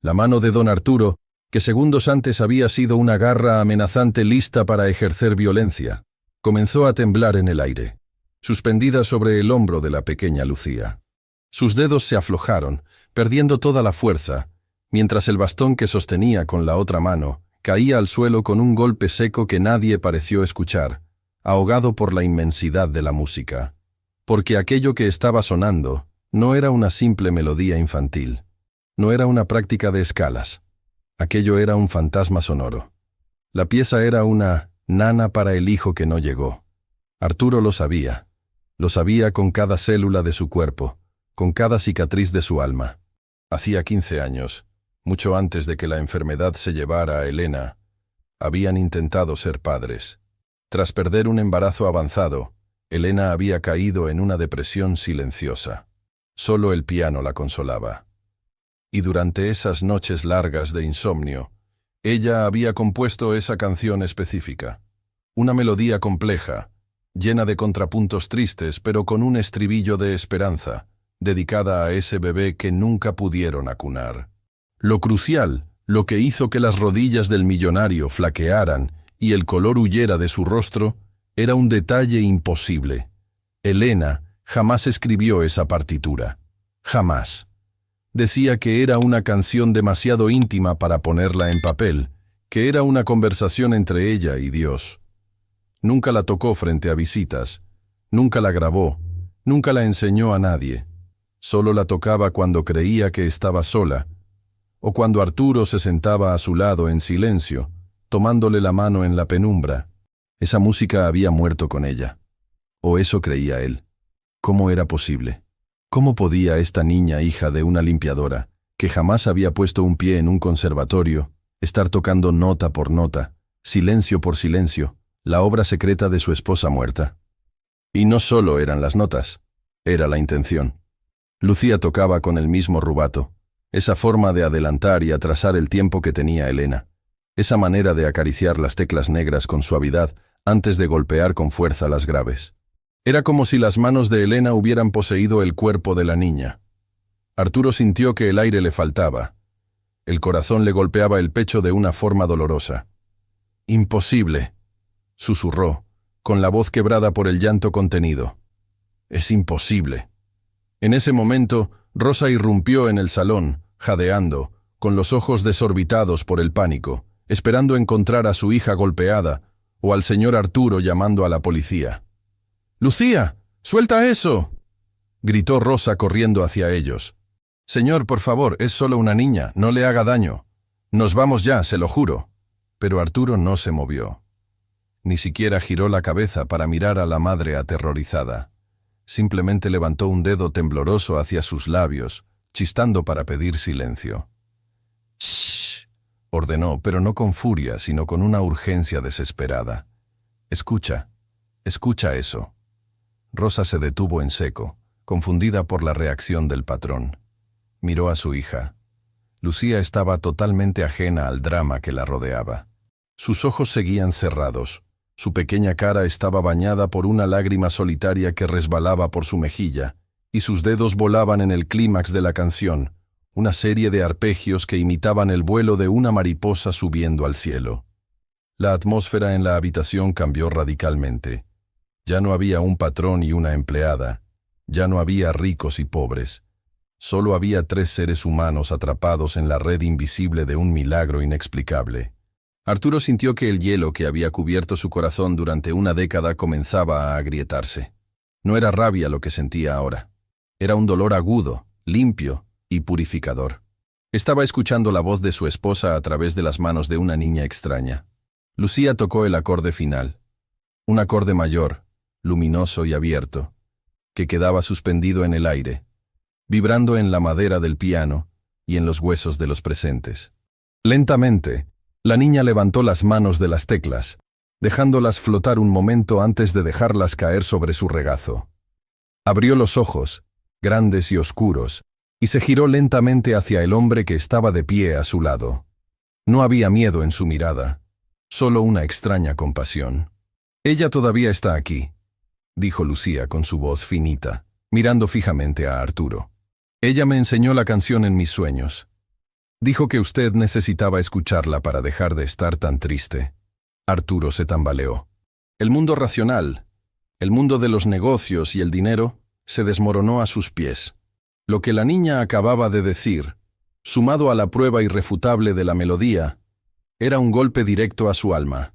La mano de don Arturo, que segundos antes había sido una garra amenazante lista para ejercer violencia, comenzó a temblar en el aire, suspendida sobre el hombro de la pequeña Lucía. Sus dedos se aflojaron, perdiendo toda la fuerza, mientras el bastón que sostenía con la otra mano caía al suelo con un golpe seco que nadie pareció escuchar, ahogado por la inmensidad de la música. Porque aquello que estaba sonando no era una simple melodía infantil, no era una práctica de escalas. Aquello era un fantasma sonoro. La pieza era una nana para el hijo que no llegó. Arturo lo sabía con cada célula de su cuerpo, con cada cicatriz de su alma. Hacía 15 años, mucho antes de que la enfermedad se llevara a Elena, habían intentado ser padres. Tras perder un embarazo avanzado, Elena había caído en una depresión silenciosa. Solo el piano la consolaba. Y durante esas noches largas de insomnio, ella había compuesto esa canción específica. Una melodía compleja, llena de contrapuntos tristes, pero con un estribillo de esperanza, dedicada a ese bebé que nunca pudieron acunar. Lo crucial, lo que hizo que las rodillas del millonario flaquearan y el color huyera de su rostro, era un detalle imposible. Elena jamás escribió esa partitura. Jamás. Decía que era una canción demasiado íntima para ponerla en papel, que era una conversación entre ella y Dios. Nunca la tocó frente a visitas, nunca la grabó, nunca la enseñó a nadie. Solo la tocaba cuando creía que estaba sola, o cuando Arturo se sentaba a su lado en silencio, tomándole la mano en la penumbra. Esa música había muerto con ella. O eso creía él. ¿Cómo era posible? ¿Cómo podía esta niña, hija de una limpiadora, que jamás había puesto un pie en un conservatorio, estar tocando nota por nota, silencio por silencio, la obra secreta de su esposa muerta? Y no solo eran las notas, era la intención. Lucía tocaba con el mismo rubato, esa forma de adelantar y atrasar el tiempo que tenía Elena, esa manera de acariciar las teclas negras con suavidad antes de golpear con fuerza las graves. Era como si las manos de Elena hubieran poseído el cuerpo de la niña. Arturo sintió que el aire le faltaba. El corazón le golpeaba el pecho de una forma dolorosa. «Imposible», susurró, con la voz quebrada por el llanto contenido. «Es imposible». En ese momento, Rosa irrumpió en el salón, jadeando, con los ojos desorbitados por el pánico, esperando encontrar a su hija golpeada, o al señor Arturo llamando a la policía. «¡Lucía! ¡Suelta eso!», gritó Rosa corriendo hacia ellos. «Señor, por favor, es solo una niña, no le haga daño. Nos vamos ya, se lo juro». Pero Arturo no se movió. Ni siquiera giró la cabeza para mirar a la madre aterrorizada. Simplemente levantó un dedo tembloroso hacia sus labios, chistando para pedir silencio. «¡Shh!», ordenó, pero no con furia, sino con una urgencia desesperada. «Escucha, escucha eso». Rosa se detuvo en seco, confundida por la reacción del patrón. Miró a su hija. Lucía estaba totalmente ajena al drama que la rodeaba. Sus ojos seguían cerrados. Su pequeña cara estaba bañada por una lágrima solitaria que resbalaba por su mejilla, y sus dedos volaban en el clímax de la canción, una serie de arpegios que imitaban el vuelo de una mariposa subiendo al cielo. La atmósfera en la habitación cambió radicalmente. Ya no había un patrón y una empleada, ya no había ricos y pobres. Solo había 3 seres humanos atrapados en la red invisible de un milagro inexplicable. Arturo sintió que el hielo que había cubierto su corazón durante una década comenzaba a agrietarse. No era rabia lo que sentía ahora. Era un dolor agudo, limpio y purificador. Estaba escuchando la voz de su esposa a través de las manos de una niña extraña. Lucía tocó el acorde final. Un acorde mayor, luminoso y abierto, que quedaba suspendido en el aire, vibrando en la madera del piano y en los huesos de los presentes. Lentamente, la niña levantó las manos de las teclas, dejándolas flotar un momento antes de dejarlas caer sobre su regazo. Abrió los ojos, grandes y oscuros, y se giró lentamente hacia el hombre que estaba de pie a su lado. No había miedo en su mirada, solo una extraña compasión. «Ella todavía está aquí», dijo Lucía con su voz finita, mirando fijamente a Arturo. «Ella me enseñó la canción en mis sueños. Dijo que usted necesitaba escucharla para dejar de estar tan triste». Arturo se tambaleó. El mundo racional, el mundo de los negocios y el dinero, se desmoronó a sus pies. Lo que la niña acababa de decir, sumado a la prueba irrefutable de la melodía, era un golpe directo a su alma.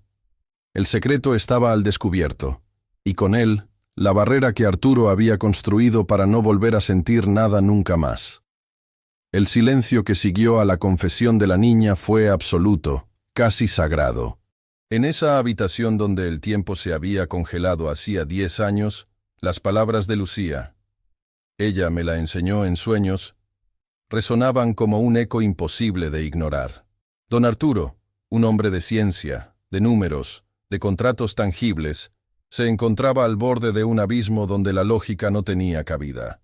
El secreto estaba al descubierto, y con él, la barrera que Arturo había construido para no volver a sentir nada nunca más. El silencio que siguió a la confesión de la niña fue absoluto, casi sagrado. En esa habitación donde el tiempo se había congelado hacía 10 años, las palabras de Lucía, «Ella me la enseñó en sueños», resonaban como un eco imposible de ignorar. Don Arturo, un hombre de ciencia, de números, de contratos tangibles, se encontraba al borde de un abismo donde la lógica no tenía cabida.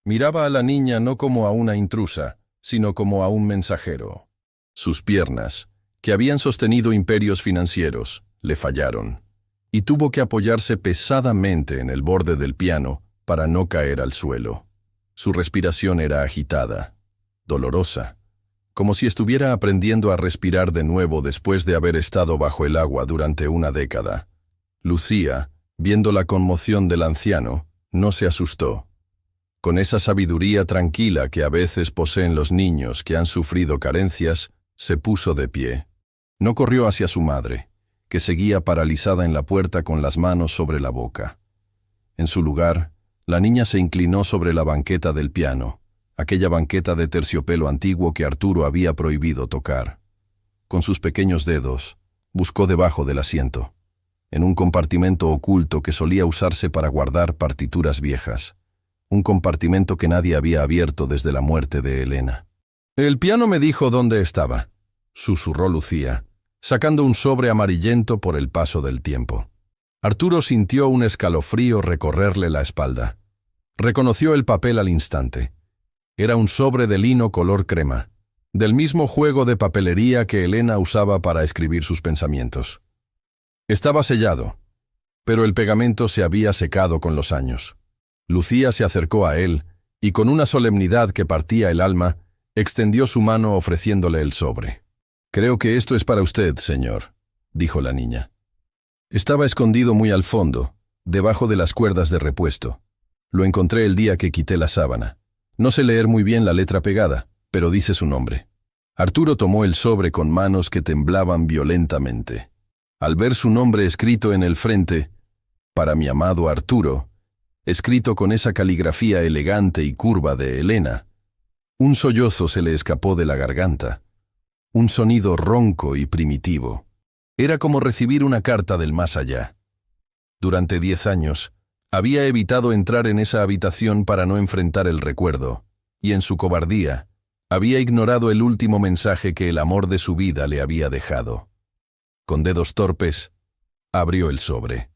Miraba a la niña no como a una intrusa, sino como a un mensajero. Sus piernas, que habían sostenido imperios financieros, le fallaron, y tuvo que apoyarse pesadamente en el borde del piano para no caer al suelo. Su respiración era agitada, dolorosa, como si estuviera aprendiendo a respirar de nuevo después de haber estado bajo el agua durante una década. Lucía, viendo la conmoción del anciano, no se asustó. Con esa sabiduría tranquila que a veces poseen los niños que han sufrido carencias, se puso de pie. No corrió hacia su madre, que seguía paralizada en la puerta con las manos sobre la boca. En su lugar, la niña se inclinó sobre la banqueta del piano, aquella banqueta de terciopelo antiguo que Arturo había prohibido tocar. Con sus pequeños dedos, buscó debajo del asiento, en un compartimento oculto que solía usarse para guardar partituras viejas, un compartimento que nadie había abierto desde la muerte de Elena. «El piano me dijo dónde estaba», susurró Lucía, sacando un sobre amarillento por el paso del tiempo. Arturo sintió un escalofrío recorrerle la espalda. Reconoció el papel al instante. Era un sobre de lino color crema, del mismo juego de papelería que Elena usaba para escribir sus pensamientos. Estaba sellado, pero el pegamento se había secado con los años. Lucía se acercó a él y con una solemnidad que partía el alma, extendió su mano ofreciéndole el sobre. «Creo que esto es para usted, señor», dijo la niña. Estaba escondido muy al fondo, debajo de las cuerdas de repuesto. Lo encontré el día que quité la sábana. No sé leer muy bien la letra pegada, pero dice su nombre. Arturo tomó el sobre con manos que temblaban violentamente. Al ver su nombre escrito en el frente, «Para mi amado Arturo», escrito con esa caligrafía elegante y curva de Elena, un sollozo se le escapó de la garganta, un sonido ronco y primitivo. Era como recibir una carta del más allá. Durante 10 años, había evitado entrar en esa habitación para no enfrentar el recuerdo, y en su cobardía, había ignorado el último mensaje que el amor de su vida le había dejado. Con dedos torpes, abrió el sobre.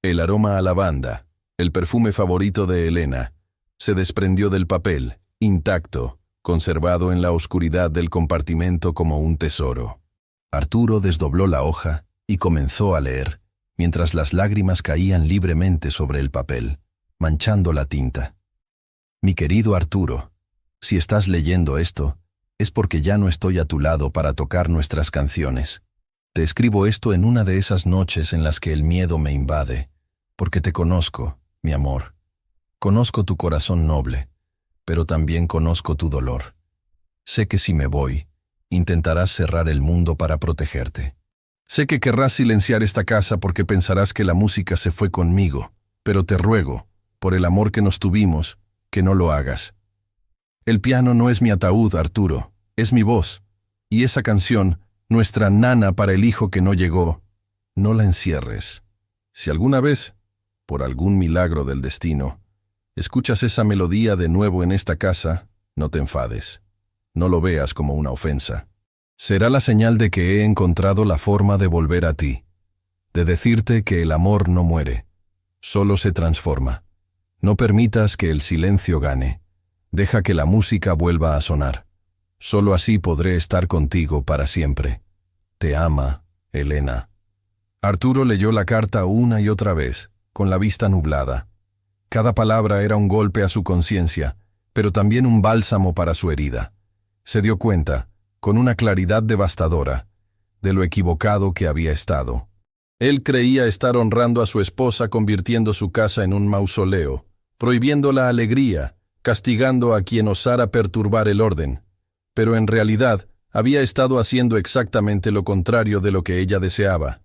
El aroma a lavanda, el perfume favorito de Elena, se desprendió del papel, intacto, conservado en la oscuridad del compartimento como un tesoro. Arturo desdobló la hoja y comenzó a leer, mientras las lágrimas caían libremente sobre el papel, manchando la tinta. «Mi querido Arturo, si estás leyendo esto, es porque ya no estoy a tu lado para tocar nuestras canciones. Te escribo esto en una de esas noches en las que el miedo me invade, porque te conozco, mi amor. Conozco tu corazón noble, pero también conozco tu dolor. Sé que si me voy, intentarás cerrar el mundo para protegerte. Sé que querrás silenciar esta casa porque pensarás que la música se fue conmigo, pero te ruego, por el amor que nos tuvimos, que no lo hagas. El piano no es mi ataúd, Arturo, Es mi voz. Y esa canción, nuestra nana para el hijo que no llegó, no la encierres. Si alguna vez, por algún milagro del destino, escuchas esa melodía de nuevo en esta casa, no te enfades. No lo veas como una ofensa. Será la señal de que he encontrado la forma de volver a ti, de decirte que el amor no muere, solo se transforma. No permitas que el silencio gane. Deja que la música vuelva a sonar. Solo así podré estar contigo para siempre. Te ama, Elena. Arturo leyó la carta una y otra vez, con la vista nublada. Cada palabra era un golpe a su conciencia, pero también un bálsamo para su herida. Se dio cuenta, con una claridad devastadora, de lo equivocado que había estado. Él creía estar honrando a su esposa convirtiendo su casa en un mausoleo, prohibiendo la alegría, castigando a quien osara perturbar el orden. Pero en realidad había estado haciendo exactamente lo contrario de lo que ella deseaba.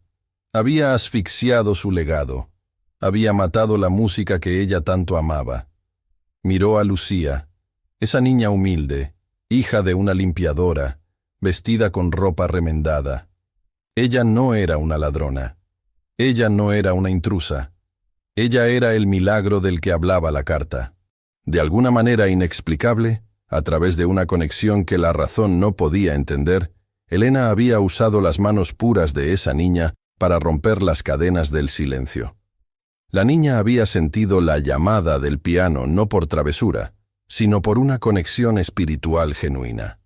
Había asfixiado su legado. Había matado la música que ella tanto amaba. Miró a Lucía, esa niña humilde, hija de una limpiadora, vestida con ropa remendada. Ella no era una ladrona. Ella no era una intrusa. Ella era el milagro del que hablaba la carta. De alguna manera inexplicable, a través de una conexión que la razón no podía entender, Elena había usado las manos puras de esa niña para romper las cadenas del silencio. La niña había sentido la llamada del piano no por travesura, sino por una conexión espiritual genuina.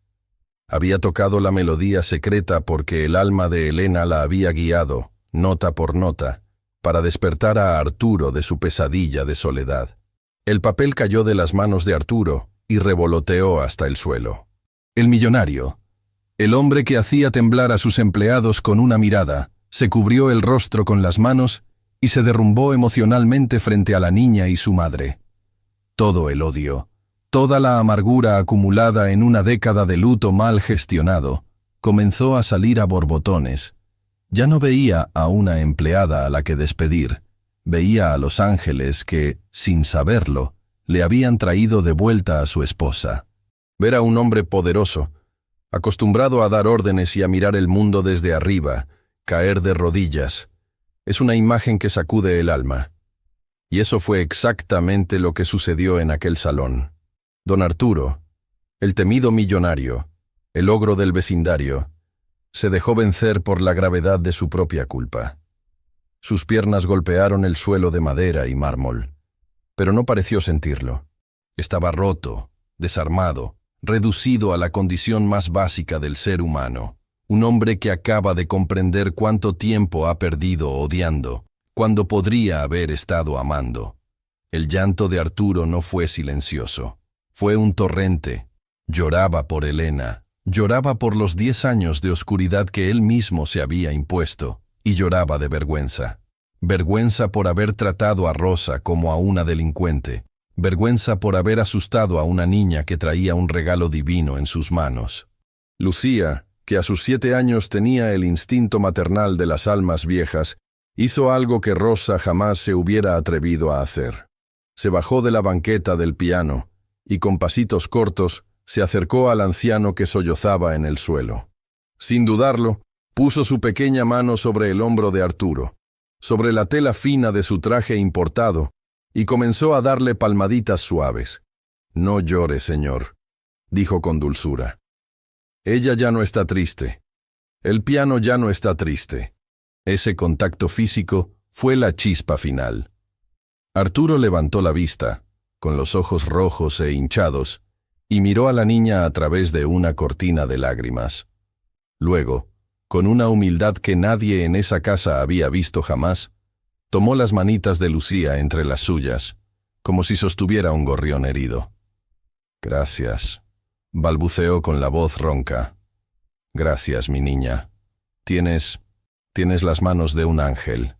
Había tocado la melodía secreta porque el alma de Elena la había guiado, nota por nota, para despertar a Arturo de su pesadilla de soledad. El papel cayó de las manos de Arturo y revoloteó hasta el suelo. El millonario, el hombre que hacía temblar a sus empleados con una mirada, se cubrió el rostro con las manos y se derrumbó emocionalmente frente a la niña y su madre. Todo el odio, toda la amargura acumulada en una década de luto mal gestionado, comenzó a salir a borbotones. Ya no veía a una empleada a la que despedir, veía a los ángeles que, sin saberlo, le habían traído de vuelta a su esposa. Ver a un hombre poderoso, acostumbrado a dar órdenes y a mirar el mundo desde arriba, caer de rodillas, es una imagen que sacude el alma. Y eso fue exactamente lo que sucedió en aquel salón. Don Arturo, el temido millonario, el ogro del vecindario, se dejó vencer por la gravedad de su propia culpa. Sus piernas golpearon el suelo de madera y mármol, pero no pareció sentirlo. Estaba roto, desarmado, reducido a la condición más básica del ser humano. Un hombre que acaba de comprender cuánto tiempo ha perdido odiando, cuando podría haber estado amando. El llanto de Arturo no fue silencioso. Fue un torrente. Lloraba por Elena, lloraba por los 10 años de oscuridad que él mismo se había impuesto, y lloraba de vergüenza. Vergüenza por haber tratado a Rosa como a una delincuente. Vergüenza por haber asustado a una niña que traía un regalo divino en sus manos. Lucía, que a sus 7 años tenía el instinto maternal de las almas viejas, hizo algo que Rosa jamás se hubiera atrevido a hacer. Se bajó de la banqueta del piano y con pasitos cortos se acercó al anciano que sollozaba en el suelo. Sin dudarlo, puso su pequeña mano sobre el hombro de Arturo, sobre la tela fina de su traje importado, y comenzó a darle palmaditas suaves. «No llore, señor», dijo con dulzura. «Ella ya no está triste. El piano ya no está triste». Ese contacto físico fue la chispa final. Arturo levantó la vista, con los ojos rojos e hinchados, y miró a la niña a través de una cortina de lágrimas. Luego, con una humildad que nadie en esa casa había visto jamás, tomó las manitas de Lucía entre las suyas, como si sostuviera un gorrión herido. «Gracias», balbuceó con la voz ronca. «Gracias, mi niña. Tienes las manos de un ángel.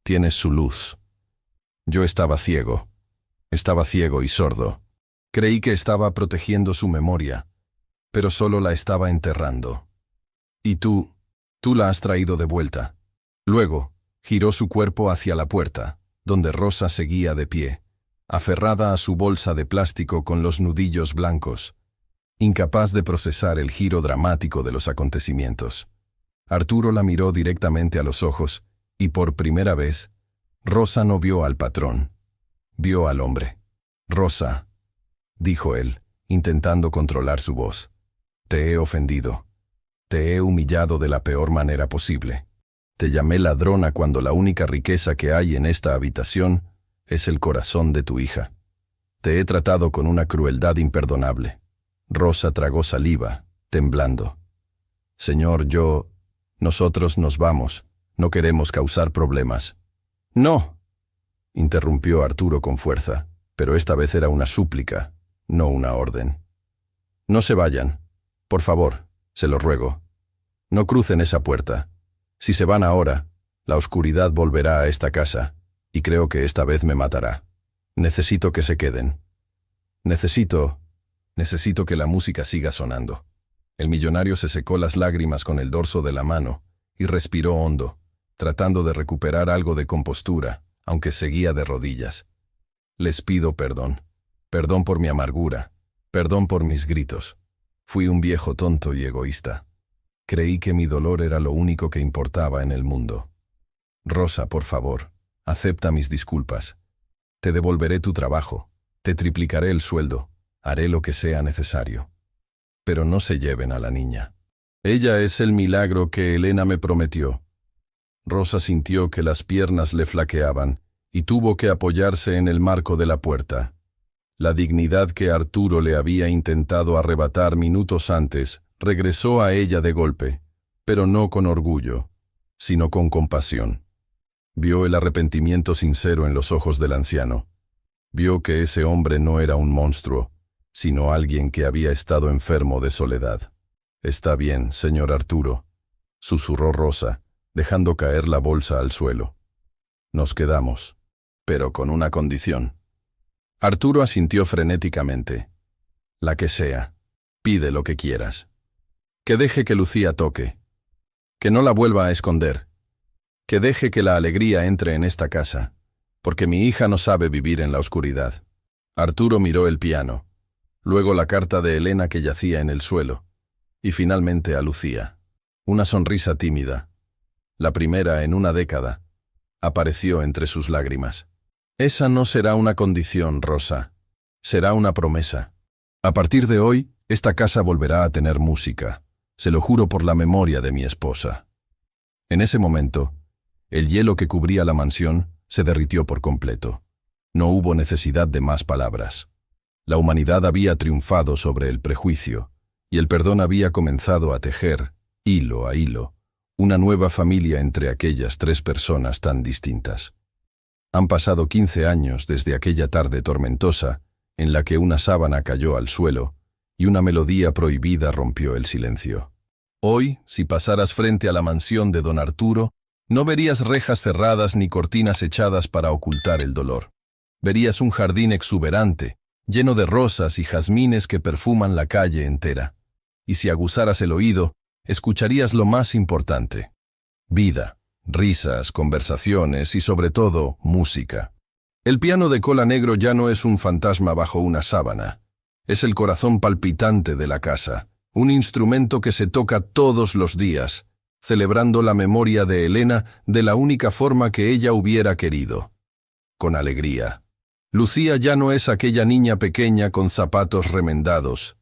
Tienes su luz. Yo estaba ciego y sordo. Creí que estaba protegiendo su memoria, pero solo la estaba enterrando. Y tú la has traído de vuelta». Luego, giró su cuerpo hacia la puerta, donde Rosa seguía de pie, aferrada a su bolsa de plástico con los nudillos blancos, incapaz de procesar el giro dramático de los acontecimientos. Arturo la miró directamente a los ojos, y por primera vez, Rosa no vio al patrón. Vio al hombre. «Rosa», dijo él, intentando controlar su voz, «te he ofendido. Te he humillado de la peor manera posible. Te llamé ladrona cuando la única riqueza que hay en esta habitación es el corazón de tu hija. Te he tratado con una crueldad imperdonable». Rosa tragó saliva, temblando. «Señor, nosotros nos vamos. No queremos causar problemas». «No», interrumpió Arturo con fuerza, pero esta vez era una súplica, no una orden. «No se vayan. Por favor, se lo ruego. No crucen esa puerta. Si se van ahora, la oscuridad volverá a esta casa, y creo que esta vez me matará. Necesito que se queden. Necesito que la música siga sonando». El millonario se secó las lágrimas con el dorso de la mano y respiró hondo, tratando de recuperar algo de compostura, aunque seguía de rodillas. «Les pido perdón. Perdón por mi amargura. Perdón por mis gritos. Fui un viejo tonto y egoísta. Creí que mi dolor era lo único que importaba en el mundo. Rosa, por favor, acepta mis disculpas. Te devolveré tu trabajo. Te triplicaré el sueldo. Haré lo que sea necesario. Pero no se lleven a la niña. Ella es el milagro que Elena me prometió». Rosa sintió que las piernas le flaqueaban y tuvo que apoyarse en el marco de la puerta. La dignidad que Arturo le había intentado arrebatar minutos antes regresó a ella de golpe, pero no con orgullo, sino con compasión. Vio el arrepentimiento sincero en los ojos del anciano. Vio que ese hombre no era un monstruo, sino alguien que había estado enfermo de soledad. «Está bien, señor Arturo», susurró Rosa, dejando caer la bolsa al suelo. «Nos quedamos, pero con una condición». Arturo asintió frenéticamente. «La que sea. Pide lo que quieras. Que deje que Lucía toque. Que no la vuelva a esconder. Que deje que la alegría entre en esta casa, porque mi hija no sabe vivir en la oscuridad». Arturo miró el piano, luego la carta de Elena que yacía en el suelo, y finalmente a Lucía. Una sonrisa tímida, la primera en una década, apareció entre sus lágrimas. «Esa no será una condición, Rosa. Será una promesa. A partir de hoy, esta casa volverá a tener música. Se lo juro por la memoria de mi esposa». En ese momento, el hielo que cubría la mansión se derritió por completo. No hubo necesidad de más palabras. La humanidad había triunfado sobre el prejuicio, y el perdón había comenzado a tejer, hilo a hilo, una nueva familia entre aquellas tres personas tan distintas. Han pasado 15 años desde aquella tarde tormentosa en la que una sábana cayó al suelo y una melodía prohibida rompió el silencio. Hoy, si pasaras frente a la mansión de don Arturo, no verías rejas cerradas ni cortinas echadas para ocultar el dolor. Verías un jardín exuberante, lleno de rosas y jazmines que perfuman la calle entera. Y si aguzaras el oído, escucharías lo más importante: vida, risas, conversaciones y sobre todo, música. El piano de cola negro ya no es un fantasma bajo una sábana. Es el corazón palpitante de la casa, un instrumento que se toca todos los días, celebrando la memoria de Elena de la única forma que ella hubiera querido: con alegría. Lucía ya no es aquella niña pequeña con zapatos remendados.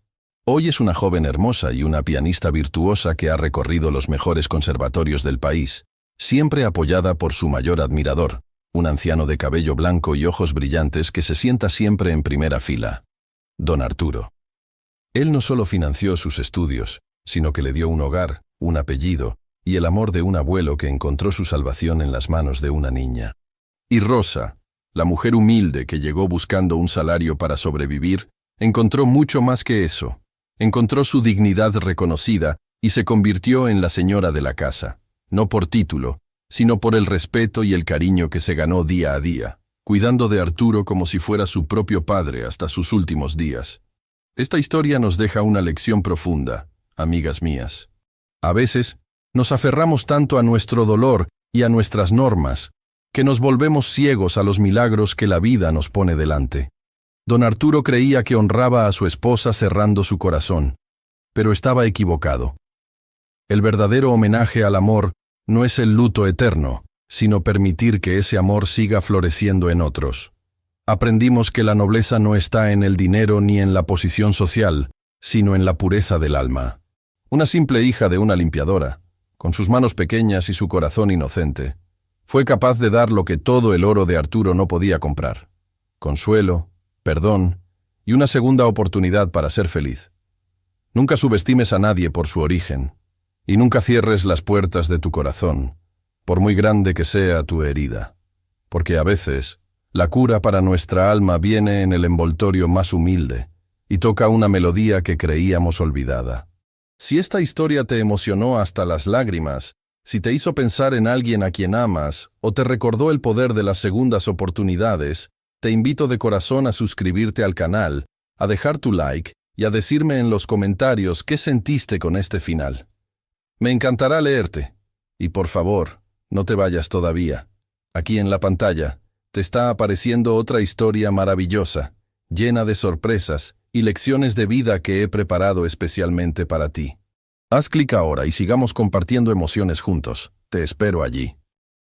Hoy es una joven hermosa y una pianista virtuosa que ha recorrido los mejores conservatorios del país, siempre apoyada por su mayor admirador, un anciano de cabello blanco y ojos brillantes que se sienta siempre en primera fila: don Arturo. Él no solo financió sus estudios, sino que le dio un hogar, un apellido y el amor de un abuelo que encontró su salvación en las manos de una niña. Y Rosa, la mujer humilde que llegó buscando un salario para sobrevivir, encontró mucho más que eso. Encontró su dignidad reconocida y se convirtió en la señora de la casa, no por título, sino por el respeto y el cariño que se ganó día a día, cuidando de Arturo como si fuera su propio padre hasta sus últimos días. Esta historia nos deja una lección profunda, amigas mías. A veces, nos aferramos tanto a nuestro dolor y a nuestras normas, que nos volvemos ciegos a los milagros que la vida nos pone delante. Don Arturo creía que honraba a su esposa cerrando su corazón, pero estaba equivocado. El verdadero homenaje al amor no es el luto eterno, sino permitir que ese amor siga floreciendo en otros. Aprendimos que la nobleza no está en el dinero ni en la posición social, sino en la pureza del alma. Una simple hija de una limpiadora, con sus manos pequeñas y su corazón inocente, fue capaz de dar lo que todo el oro de Arturo no podía comprar: consuelo, perdón y una segunda oportunidad para ser feliz. Nunca subestimes a nadie por su origen, y nunca cierres las puertas de tu corazón, por muy grande que sea tu herida, porque a veces la cura para nuestra alma viene en el envoltorio más humilde y toca una melodía que creíamos olvidada. Si esta historia te emocionó hasta las lágrimas, si te hizo pensar en alguien a quien amas o te recordó el poder de las segundas oportunidades, te invito de corazón a suscribirte al canal, a dejar tu like y a decirme en los comentarios qué sentiste con este final. Me encantará leerte. Y por favor, no te vayas todavía. Aquí en la pantalla te está apareciendo otra historia maravillosa, llena de sorpresas y lecciones de vida que he preparado especialmente para ti. Haz clic ahora y sigamos compartiendo emociones juntos. Te espero allí.